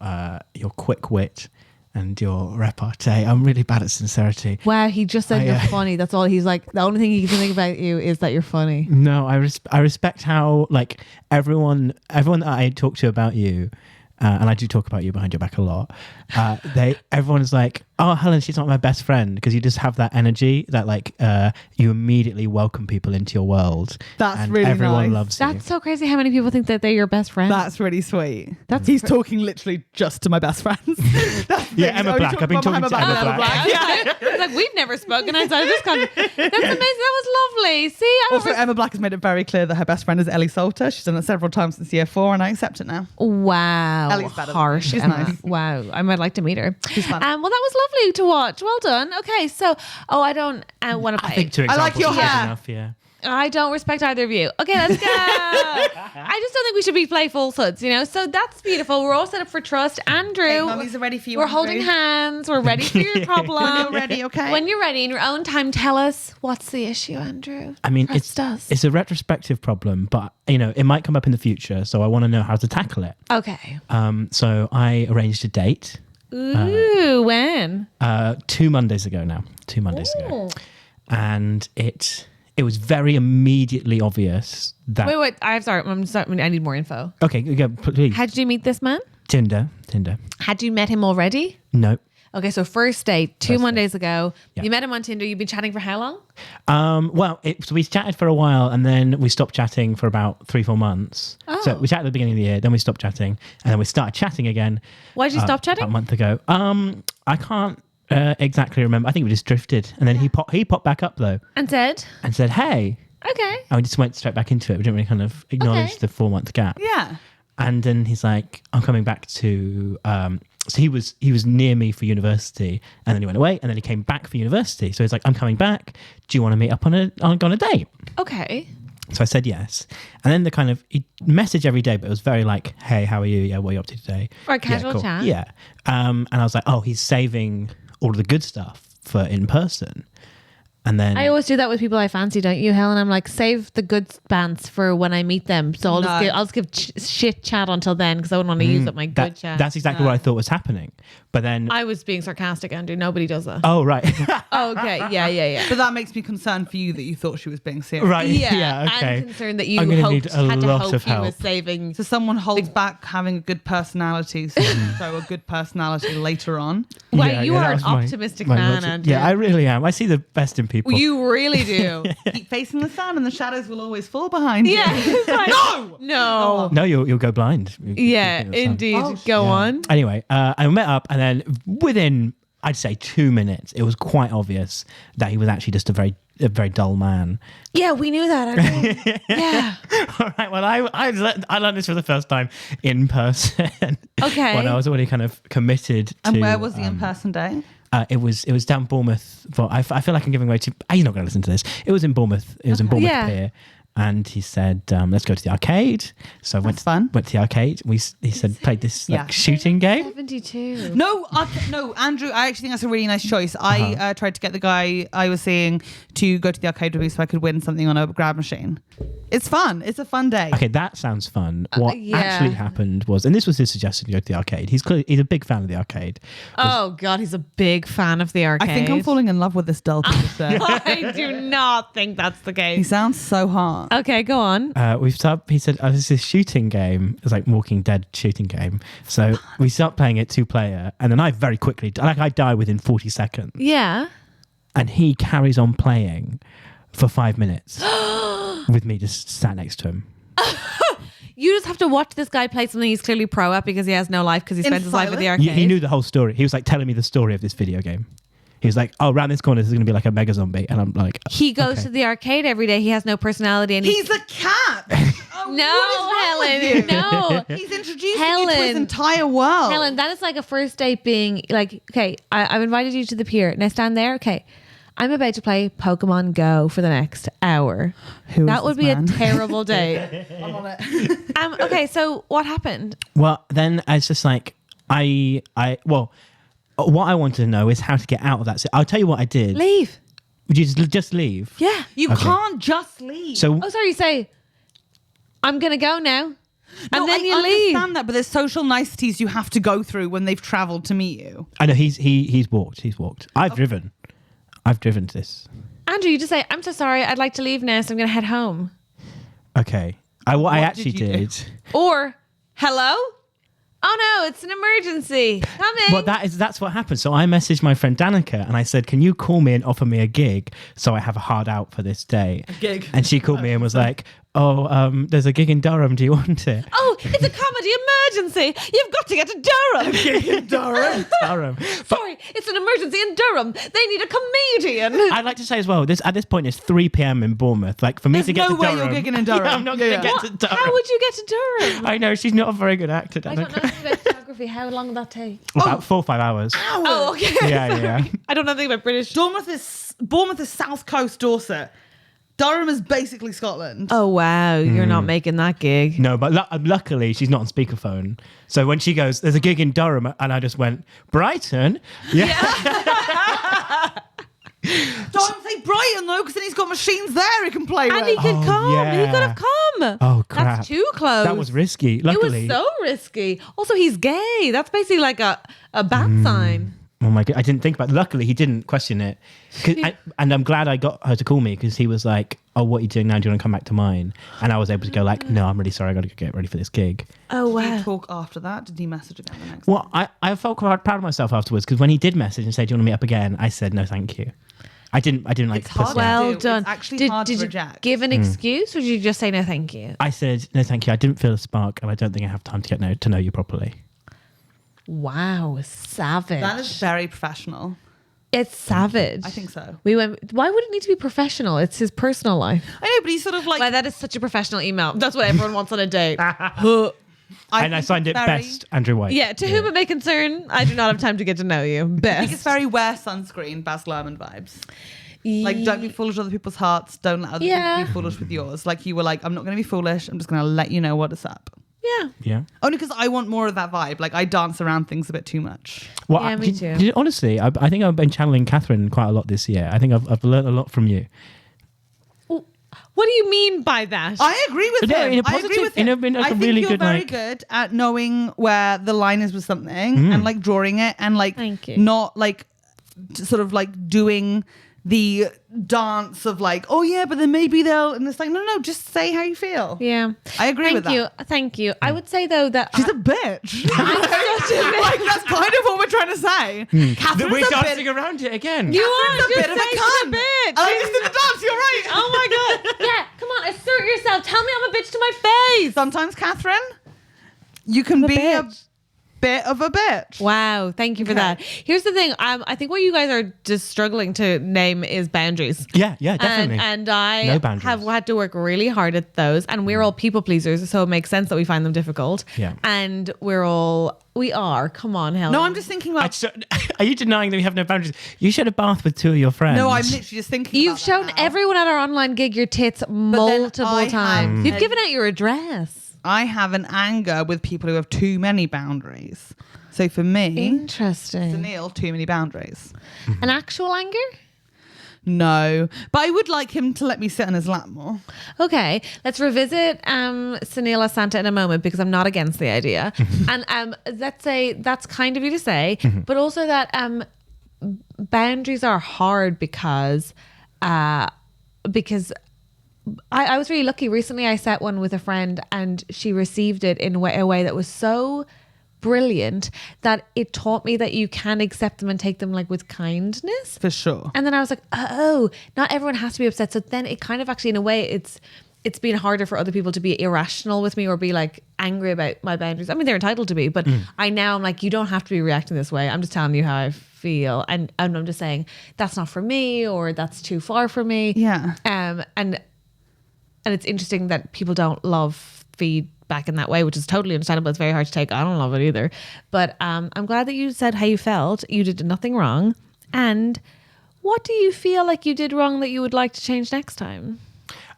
quick wit and your repartee. I'm really bad at sincerity. Wow, he just said I, you're funny. That's all. He's like, the only thing he can think about you is that you're funny. No, I respect how like everyone that I talk to about you, and I do talk about you behind your back a lot. Everyone is like, oh, Helen, she's not my best friend, because you just have that energy that like you immediately welcome people into your world. That's and really everyone nice. loves you. That's so crazy how many people think that they're your best friend. That's really sweet. That's He's talking literally just to my best friends. That's the Yeah, thing. Emma Only Black. I've been talking about to Emma behind Black. Yeah. It's like, we've never spoken outside of this country. That's amazing. That was lovely. See, I Also, don't Emma Black has made it very clear that her best friend is Elle Salter. She's done it several times since year 4, and I accept it now. Wow. Ellie's better than Harsh. me. She's Emma. nice. Wow. I might like to meet her. She's fun. Well, that was lovely to watch. Well done. Okay, so I don't want to I play. think 2 I like examples your is good hair. enough. Yeah. I don't respect either of you. Okay, let's go. I just don't think we should be play falsehoods, you know? So that's beautiful. We're all set up for trust. Andrew, Mummies are ready for you. we're Andrew. holding hands. We're ready for your problem. When you're ready, okay? When you're ready in your own time, tell us what's the issue, Andrew. I mean, Trust us. it's a retrospective problem, but you know, it might come up in the future, so I want to know how to tackle it. Okay. So I arranged a date Ooh, when? 2 Mondays ago now. 2 Mondays ago, and it was very immediately obvious that. Wait. I'm sorry. I need more info. Okay, go, please. How did you meet this man? Tinder. Had you met him already? No. Okay, so first date, 2 First Mondays ago. Yeah. You met him on Tinder. You've been chatting for how long? Well, so we chatted for a while, and then we stopped chatting for about 3-4 months. Oh. So we chatted at the beginning of the year, then we stopped chatting, and then we started chatting again. Why did you stop chatting? About a month ago. I can't exactly remember. I think we just drifted, and then he popped back up though And said, and said, "Hey," okay. and we just went straight back into it. We didn't really kind of acknowledge Okay. the 4-month gap. Yeah. And then he's like, "I'm coming back to." So he was near me for university, and then he went away, and then he came back for university. So he's like, "I'm coming back. Do you want to meet up on a date?" Okay. So I said yes, and then he messaged every day, but it was very like, "Hey, how are you? Yeah, what are you up to today?" Or a casual yeah, cool. chat. Yeah. And I was like, "Oh, he's saving all of the good stuff for in person." And then I always do that with people I fancy, don't you, Helen? I'm like, save the good bands for when I meet them. So I'll just give shit chat until then because I wouldn't want to use up my good chat. That's exactly what I thought was happening. But then, I was being sarcastic, Andrew. Nobody does that. oh right, Oh, okay. Yeah. But that makes me concerned for you that you thought she was being serious. right, yeah, okay. I'm concerned that you I'm gonna hoped, need a had to lot hope of he was help. saving. So someone holds back having a good personality so show a good personality later on. Wow, Yeah, you yeah, are that an was my- optimistic my man, logic. Andrew. Yeah, I really am. I see the best in people. You really do. Keep facing the sun and the shadows will always fall behind you. Yeah. It's like, no. No, you'll go blind. Yeah, You'll see the sun. indeed. Go Yeah. on. Anyway, I met up, and then within, I'd say 2 minance, it was quite obvious that he was actually just a very dull man. Yeah, we knew that. Andrew. Yeah. All right. Well, I learned this for the first time in person. Okay. When I was already kind of committed. And to, where was the in-person day? It was down Bournemouth. But I feel like I'm giving away too. He's not going to listen to this. It was in Bournemouth. It was in Bournemouth Yeah. Pier. And he said, let's go to the arcade. So I went fun. Went to the arcade. He said, played this shooting game. 72. No, Andrew, I actually think that's a really nice choice. I tried to get the guy I was seeing to go to the arcade with me so I could win something on a grab machine. It's fun. It's a fun day. Okay, that sounds fun. What yeah. actually happened was, and this was his suggestion to go to the arcade. He's a big fan of the arcade. Oh God, he's a big fan of the arcade. I think I'm falling in love with this dull producer. I do not think that's the He case. sounds so hot. Okay, go on. He said, there's this shooting game. It's like Walking Dead shooting game. So we start playing it 2-player, and then I very quickly, I die within 40 seconds. Yeah. And he carries on playing for 5 minutes with me just sat next to him. You just have to watch this guy play something he's clearly pro at because he has no life because he spends his life at the arcade. He knew the whole story. He was like telling me the story of this video game. He was like, oh, around this corner, this is going to be like a mega zombie. And I'm like... He goes to the arcade every day. He has no personality. And He's a cat. Helen. No. He's introducing Helen. you to his entire world. Helen, that is like a first date being like, okay, I've invited you to the pier. Now stand there. Okay. I'm about to play Pokemon Go for the next hour. That would be a terrible day. I'm on it. Okay, so what happened? Well, then it's just like, what I wanted to know is how to get out of that. So I'll tell you what I did. Leave. Would you just leave? Yeah. You Okay. can't just leave. So Oh, sorry, you say, I'm going to go now. And then I you leave. understand that, but there's social niceties you have to go through when they've travelled to meet you. I know he's walked. I've driven to this. Andrew, you just say, I'm so sorry. I'd like to leave now, so I'm going to head home. Okay. What I actually did you do? did. Or, hello? Oh no, it's an emergency. Coming. Well, that's what happened. So I messaged my friend Danica and I said, can you call me and offer me a gig so I have a hard out for this day? A gig. And she called me and was like, there's a gig in Durham. Do you want it? Oh, it's a comedy emergency. You've got to get to Durham. Gig in Durham. Durham. Sorry, it's an emergency in Durham. They need a comedian. I'd like to say as well, at this point it's 3 p.m. in Bournemouth. Like for me There's to get no to way Durham. you're gigging in Durham. Yeah, I'm not going to get to Durham. How would you get to Durham? I know, she's not a very good actor, I don't know Danica. anything about geography. How long would that take? About 4 or 5 hours. Oh, okay. Yeah. I don't know anything about British. Bournemouth is South Coast Dorset. Durham is basically Scotland. Oh, wow. You're not making that gig. No, but luckily she's not on speakerphone. So when she goes, there's a gig in Durham, and I just went, Brighton? Yeah. Don't say Brighton though, because then he's got machines there he can play with. And he could come. yeah. He could have come. Oh, crap. That's too close. That was risky. Luckily. It was so risky. Also, he's gay. That's basically like a bat sign. Oh my God, I didn't think about it. Luckily, he didn't question it. And I'm glad I got her to call me because he was like, oh, what are you doing now? Do you want to come back to mine? And I was able to go like, no, I'm really sorry. I got to get ready for this gig. Oh, Did wow. he talk after that? Did he message again the next Well, I felt quite proud of myself afterwards because when he did message and say, do you want to meet up again? I said, no, thank you. I didn't like It's hard. pursue it. Well It's done. actually hard to did you reject. give an excuse or did you just say no thank you? I said, no, thank you. I didn't feel a spark and I don't think I have time to get to know you properly. Wow, savage. That is very professional. It's savage. I think so. We went, why would it need to be professional? It's his personal life. I know, but he's sort of like... Wow, that is such a professional email. That's what everyone wants on a date. And I signed it best, Andrew White. Yeah, to whom it may concern, I do not have time to get to know you. Best. I think it's very wear sunscreen, Baz Luhrmann vibes. Like, don't be foolish with other people's hearts. Don't let other people be foolish with yours. Like, you were like, I'm not going to be foolish. I'm just going to let you know what is up. Yeah. Yeah. Only because I want more of that vibe. Like, I dance around things a bit too much. Well, Yeah, me too. Honestly, I think I've been channeling Catherine quite a lot this year. I think I've learned a lot from you. What do you mean by that? I agree with No, him. in a I agree positive- with him. in a I think really you're good, very like- good at knowing where the line is with something and like drawing it and like Thank you. not like sort of like doing the dance of like, oh yeah, but then maybe they'll, and it's like, no, just say how you feel. Yeah. I agree with that. Thank you. I would say though that She's a bitch. Like, that's kind of what we're trying to say. Catherine's We're a dancing bit, around it again. you Catherine's are a bit of a saying cunt. she's a bitch. I just did the dance. You're right. Oh my god. Yeah, come on, assert yourself. Tell me I'm a bitch to my face. Sometimes, Catherine, you can be a bitch. bit of a bitch. Wow, thank you for that. Here's the thing. I think what you guys are just struggling to name is boundaries. Yeah, definitely. And I No boundaries. have had to work really hard at those. And we're all people pleasers, so it makes sense that we find them difficult. Yeah. And we are. Come on, Helen. No, I'm just thinking about. Are you denying that we have no boundaries? You shared a bath with 2 of your friends. No, I'm literally just thinking. You've about shown that now. everyone at our online gig your tits multiple I times. have- You've given out your address. I have an anger with people who have too many boundaries. So for me, Interesting. Sunil, too many boundaries. An actual anger? No, but I would like him to let me sit on his lap more. Okay, let's revisit Sunila Santa in a moment because I'm not against the idea. And let's say that's kind of you to say, but also that boundaries are hard because I was really lucky. Recently I set one with a friend and she received it in a way that was so brilliant that it taught me that you can accept them and take them like with kindness. For sure. And then I was like, oh, not everyone has to be upset. So then it kind of actually, in a way, it's been harder for other people to be irrational with me or be like angry about my boundaries. I mean, they're entitled to be, but I'm like, you don't have to be reacting this way. I'm just telling you how I feel. And I'm just saying that's not for me or that's too far for me. Yeah. And it's interesting that people don't love feedback in that way, which is totally understandable. It's very hard to take. I don't love it either. But I'm glad that you said how you felt. You did nothing wrong. And what do you feel like you did wrong that you would like to change next time?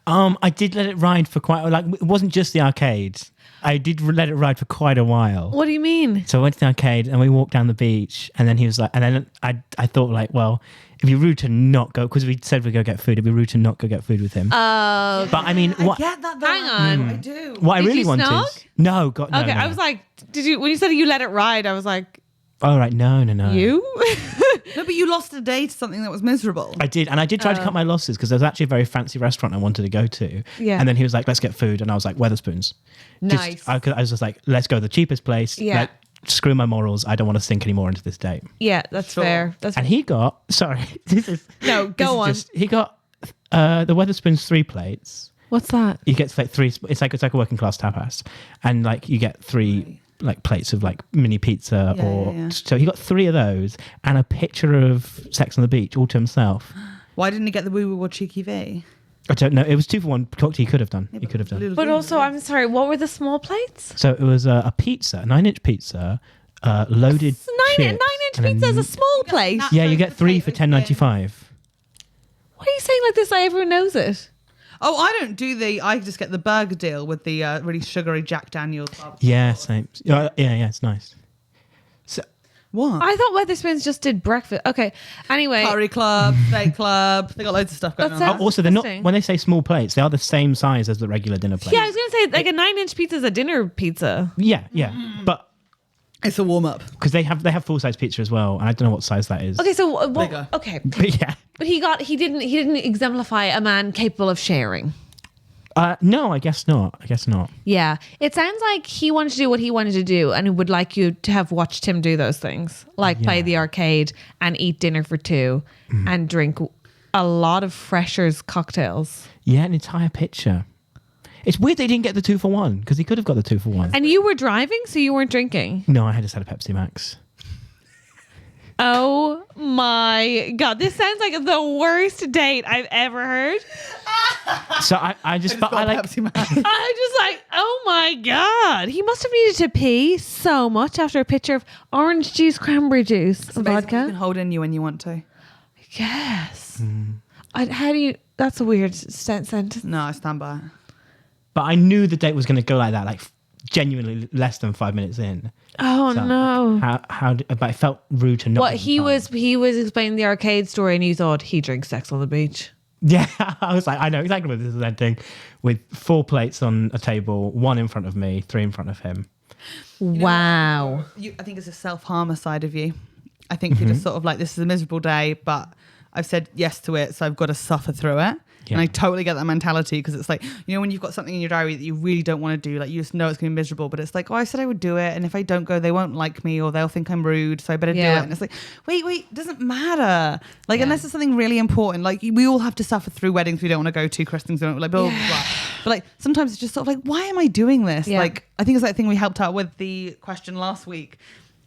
I did let it ride for it wasn't just the arcade. I did let it ride for quite a while. What do you mean? So I went to the arcade and we walked down the beach and then he was like, and then I thought like, well, it'd be rude to not go, because we said we'd go get food, it'd be rude to not go get food with him. Oh, but I mean, I get that though. Hang on. I do. what I Did really you wanted. snog? No, God, no. okay. no. I was like, when you said you let it ride, I was like, all right, no. you? No, but you lost a day to something that was miserable. I did, and I did try to cut my losses because there was actually a very fancy restaurant I wanted to go to. Yeah. And then he was like, let's get food. And I was like, Wetherspoons. Nice. I was just like, let's go to the cheapest place. Yeah. Screw my morals. I don't want to sink any more into this date. Yeah, that's Sure. fair. That's And he got, No, go on. He got the Wetherspoons 3 plates. What's that? You get like 3, it's like a working class tapas. And like you get 3 like plates of like mini pizza Yeah. so he got 3 of those and a picture of Sex on the Beach all to himself. Why didn't he get the woo woo or cheeky V? I don't know. It was 2 for 1. He could have done. He could have done. Little But V. also, I'm sorry, what were the small plates? So it was a pizza, a 9-inch pizza, loaded chips. 9-inch and pizza is then- a small plate. Yeah, you get 3 for Potatoes, $10.95. Why are you saying like this like everyone knows it? Oh, I don't do I just get the burger deal with the really sugary Jack Daniels. Yeah, same. Yeah, it's nice. So What? I thought Wetherspoons just did breakfast. Okay. Anyway. Curry Club, Steak Club. They got loads of stuff going That on. sounds- also, they're not, Disgusting. when they say small plates, they are the same size as the regular dinner plate. Yeah, I was going to say like a 9-inch pizza is a dinner pizza. Yeah. But It's a warm up. because they have full-size pizza as well, and I don't know what size that is. Okay, so Bigger. okay. But yeah. But he didn't exemplify a man capable of sharing. No, I guess not. Yeah. It sounds like he wanted to do what he wanted to do and he would like you to have watched him do those things. Like play Yeah. the arcade and eat dinner for 2 and drink a lot of Freshers cocktails. Yeah, an entire picture. It's weird they didn't get the 2 for 1 because he could have got the 2 for 1. And you were driving, so you weren't drinking. No, I had just had a Pepsi Max. Oh my God. This sounds like the worst date I've ever heard. So I just, but I like. Pepsi Max. I'm just like, oh my God. He must have needed to pee so much after a picture of orange juice, cranberry juice, and You can vodka. hold in you when you want to. Yes. How do you, that's a weird sentence. No, I stand by it. But I knew the date was going to go like that, like genuinely less than 5 minutes in. Oh So, no. but it felt rude to not. What give he him time. was explaining the arcade story and you thought he drinks Sex on the Beach. Yeah, I was like, I know exactly what this is ending, with 4 plates on a table, 1 in front of me, 3 in front of him. Wow. I think it's a self-harmer side of you. I think you're just sort of like, this is a miserable day, but I've said yes to it, so I've got to suffer through it. Yeah. And I totally get that mentality because it's like, you know, when you've got something in your diary that you really don't want to do, like you just know it's going to be miserable, but it's like, oh, I said I would do it. And if I don't go, they won't like me or they'll think I'm rude. So I better do Yeah. it. And it's like, wait, it doesn't matter. Like, unless it's something really important, like we all have to suffer through weddings we don't want to go to, christenings we don't like, blah, blah, blah. But like sometimes it's just sort of like, why am I doing this? Yeah. Like I think it's that thing we helped out with the question last week.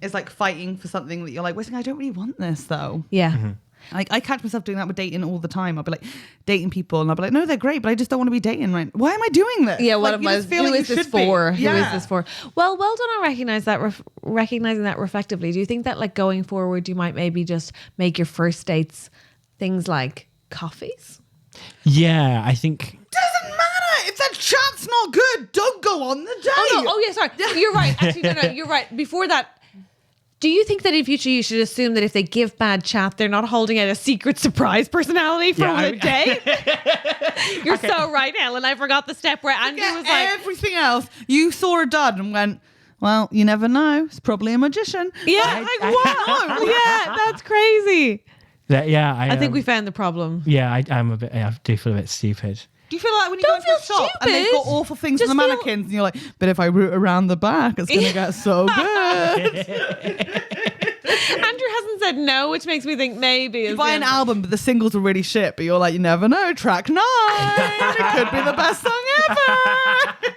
Is like fighting for something that you're like, I don't really want this though. Yeah. Like I catch myself doing that with dating all the time. I'll be like dating people and I'll be like, no, they're great, but I just don't want to be dating right. Why am I doing this? Yeah, like, who is this for? Who is this for? Well done on recognizing that reflectively. Do you think that like going forward, you might maybe just make your first dates things like coffees? Yeah, I think. Doesn't matter if that chat's not good. Don't go on the date. Oh yeah, sorry. You're right. Actually, no, you're right. Before that. Do you think that in future you should assume that if they give bad chat, they're not holding out a secret surprise personality for the day? You're so right, Helen. I forgot the step where Andrew was like... everything else. You saw a dud and went, well, you never know. It's probably a magician. Yeah, what? Yeah, that's crazy. I think we found the problem. Yeah, I do feel a bit stupid. Do you feel like when you go into a shop and they've got awful things Just for the mannequins and you're like, but if I root around the back, it's going to get so good. Andrew hasn't said no, which makes me think maybe. You buy an album, but the singles are really shit, but you're like, you never know. Track 9. It could be the best song ever.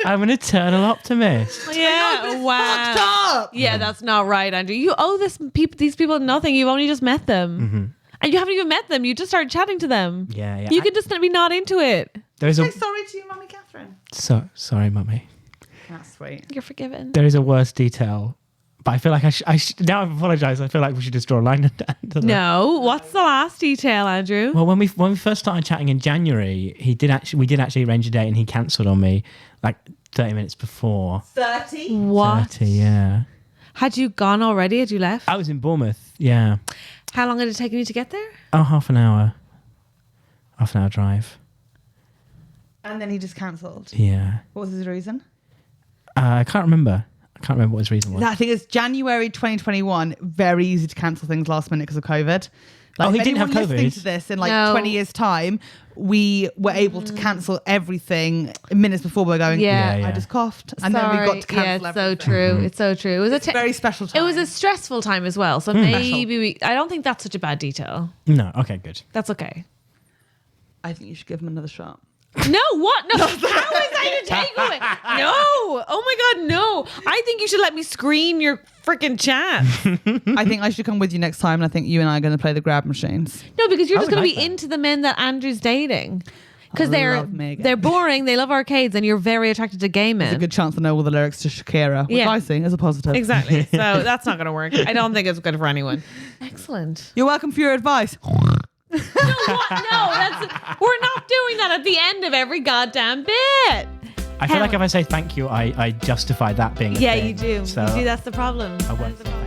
I'm an eternal optimist. Yeah, wow. Fucked up. Yeah, that's not right, Andrew. You owe these people nothing. You've only just met them. Mm-hmm. And you haven't even met them. You just started chatting to them. Yeah. You can just be not into it. There's Say sorry to you, Mummy Catherine. Sorry, Mummy. That's sweet. You're forgiven. There is a worse detail, but I feel like now I've apologized. I feel like we should just draw a line under that. No, what's the last detail, Andrew? Well, when we first started chatting in January, we did actually arrange a date, and he cancelled on me like 30 minutes before. 30? What? 30, yeah. Had you gone already? Had you left? I was in Bournemouth. Yeah. How long had it taken you to get there? Oh, half an hour. Half an hour drive. And then he just cancelled. Yeah. What was his reason? I can't remember. What his reason was. I think it's January 2021. Very easy to cancel things last minute because of COVID. Like, He if didn't have anyone listening COVID. to this in like No. 20 years' time, we were able to cancel everything minutes before we were going. Yeah. Yeah. I just coughed, and then we got to cancel it's everything. so true. It's so true. It was It's a very special time. It was a stressful time as well. So maybe I don't think that's such a bad detail. No. Okay. Good. That's okay. I think you should give him another shot. No, what? No, how is that a takeaway? No. Oh my God, no. I think you should let me screen your freaking chat. I think I should come with you next time, and I think you and I are going to play the grab machines. No, because you're I just would going to like be that. into the men that Andrew's dating. Because love Megan. they're boring, they love arcades, and you're very attracted to gay men. There's a good chance to know all the lyrics to Shakira, which Yeah. I see as a positive. Exactly. So that's not going to work. I don't think it's good for anyone. Excellent. You're welcome for your advice. No, we're not doing that at the end of every goddamn bit. I feel like if I say thank you, I justify that being. A Yeah, thing. you do. So You do. That's the problem. I won't say thank you.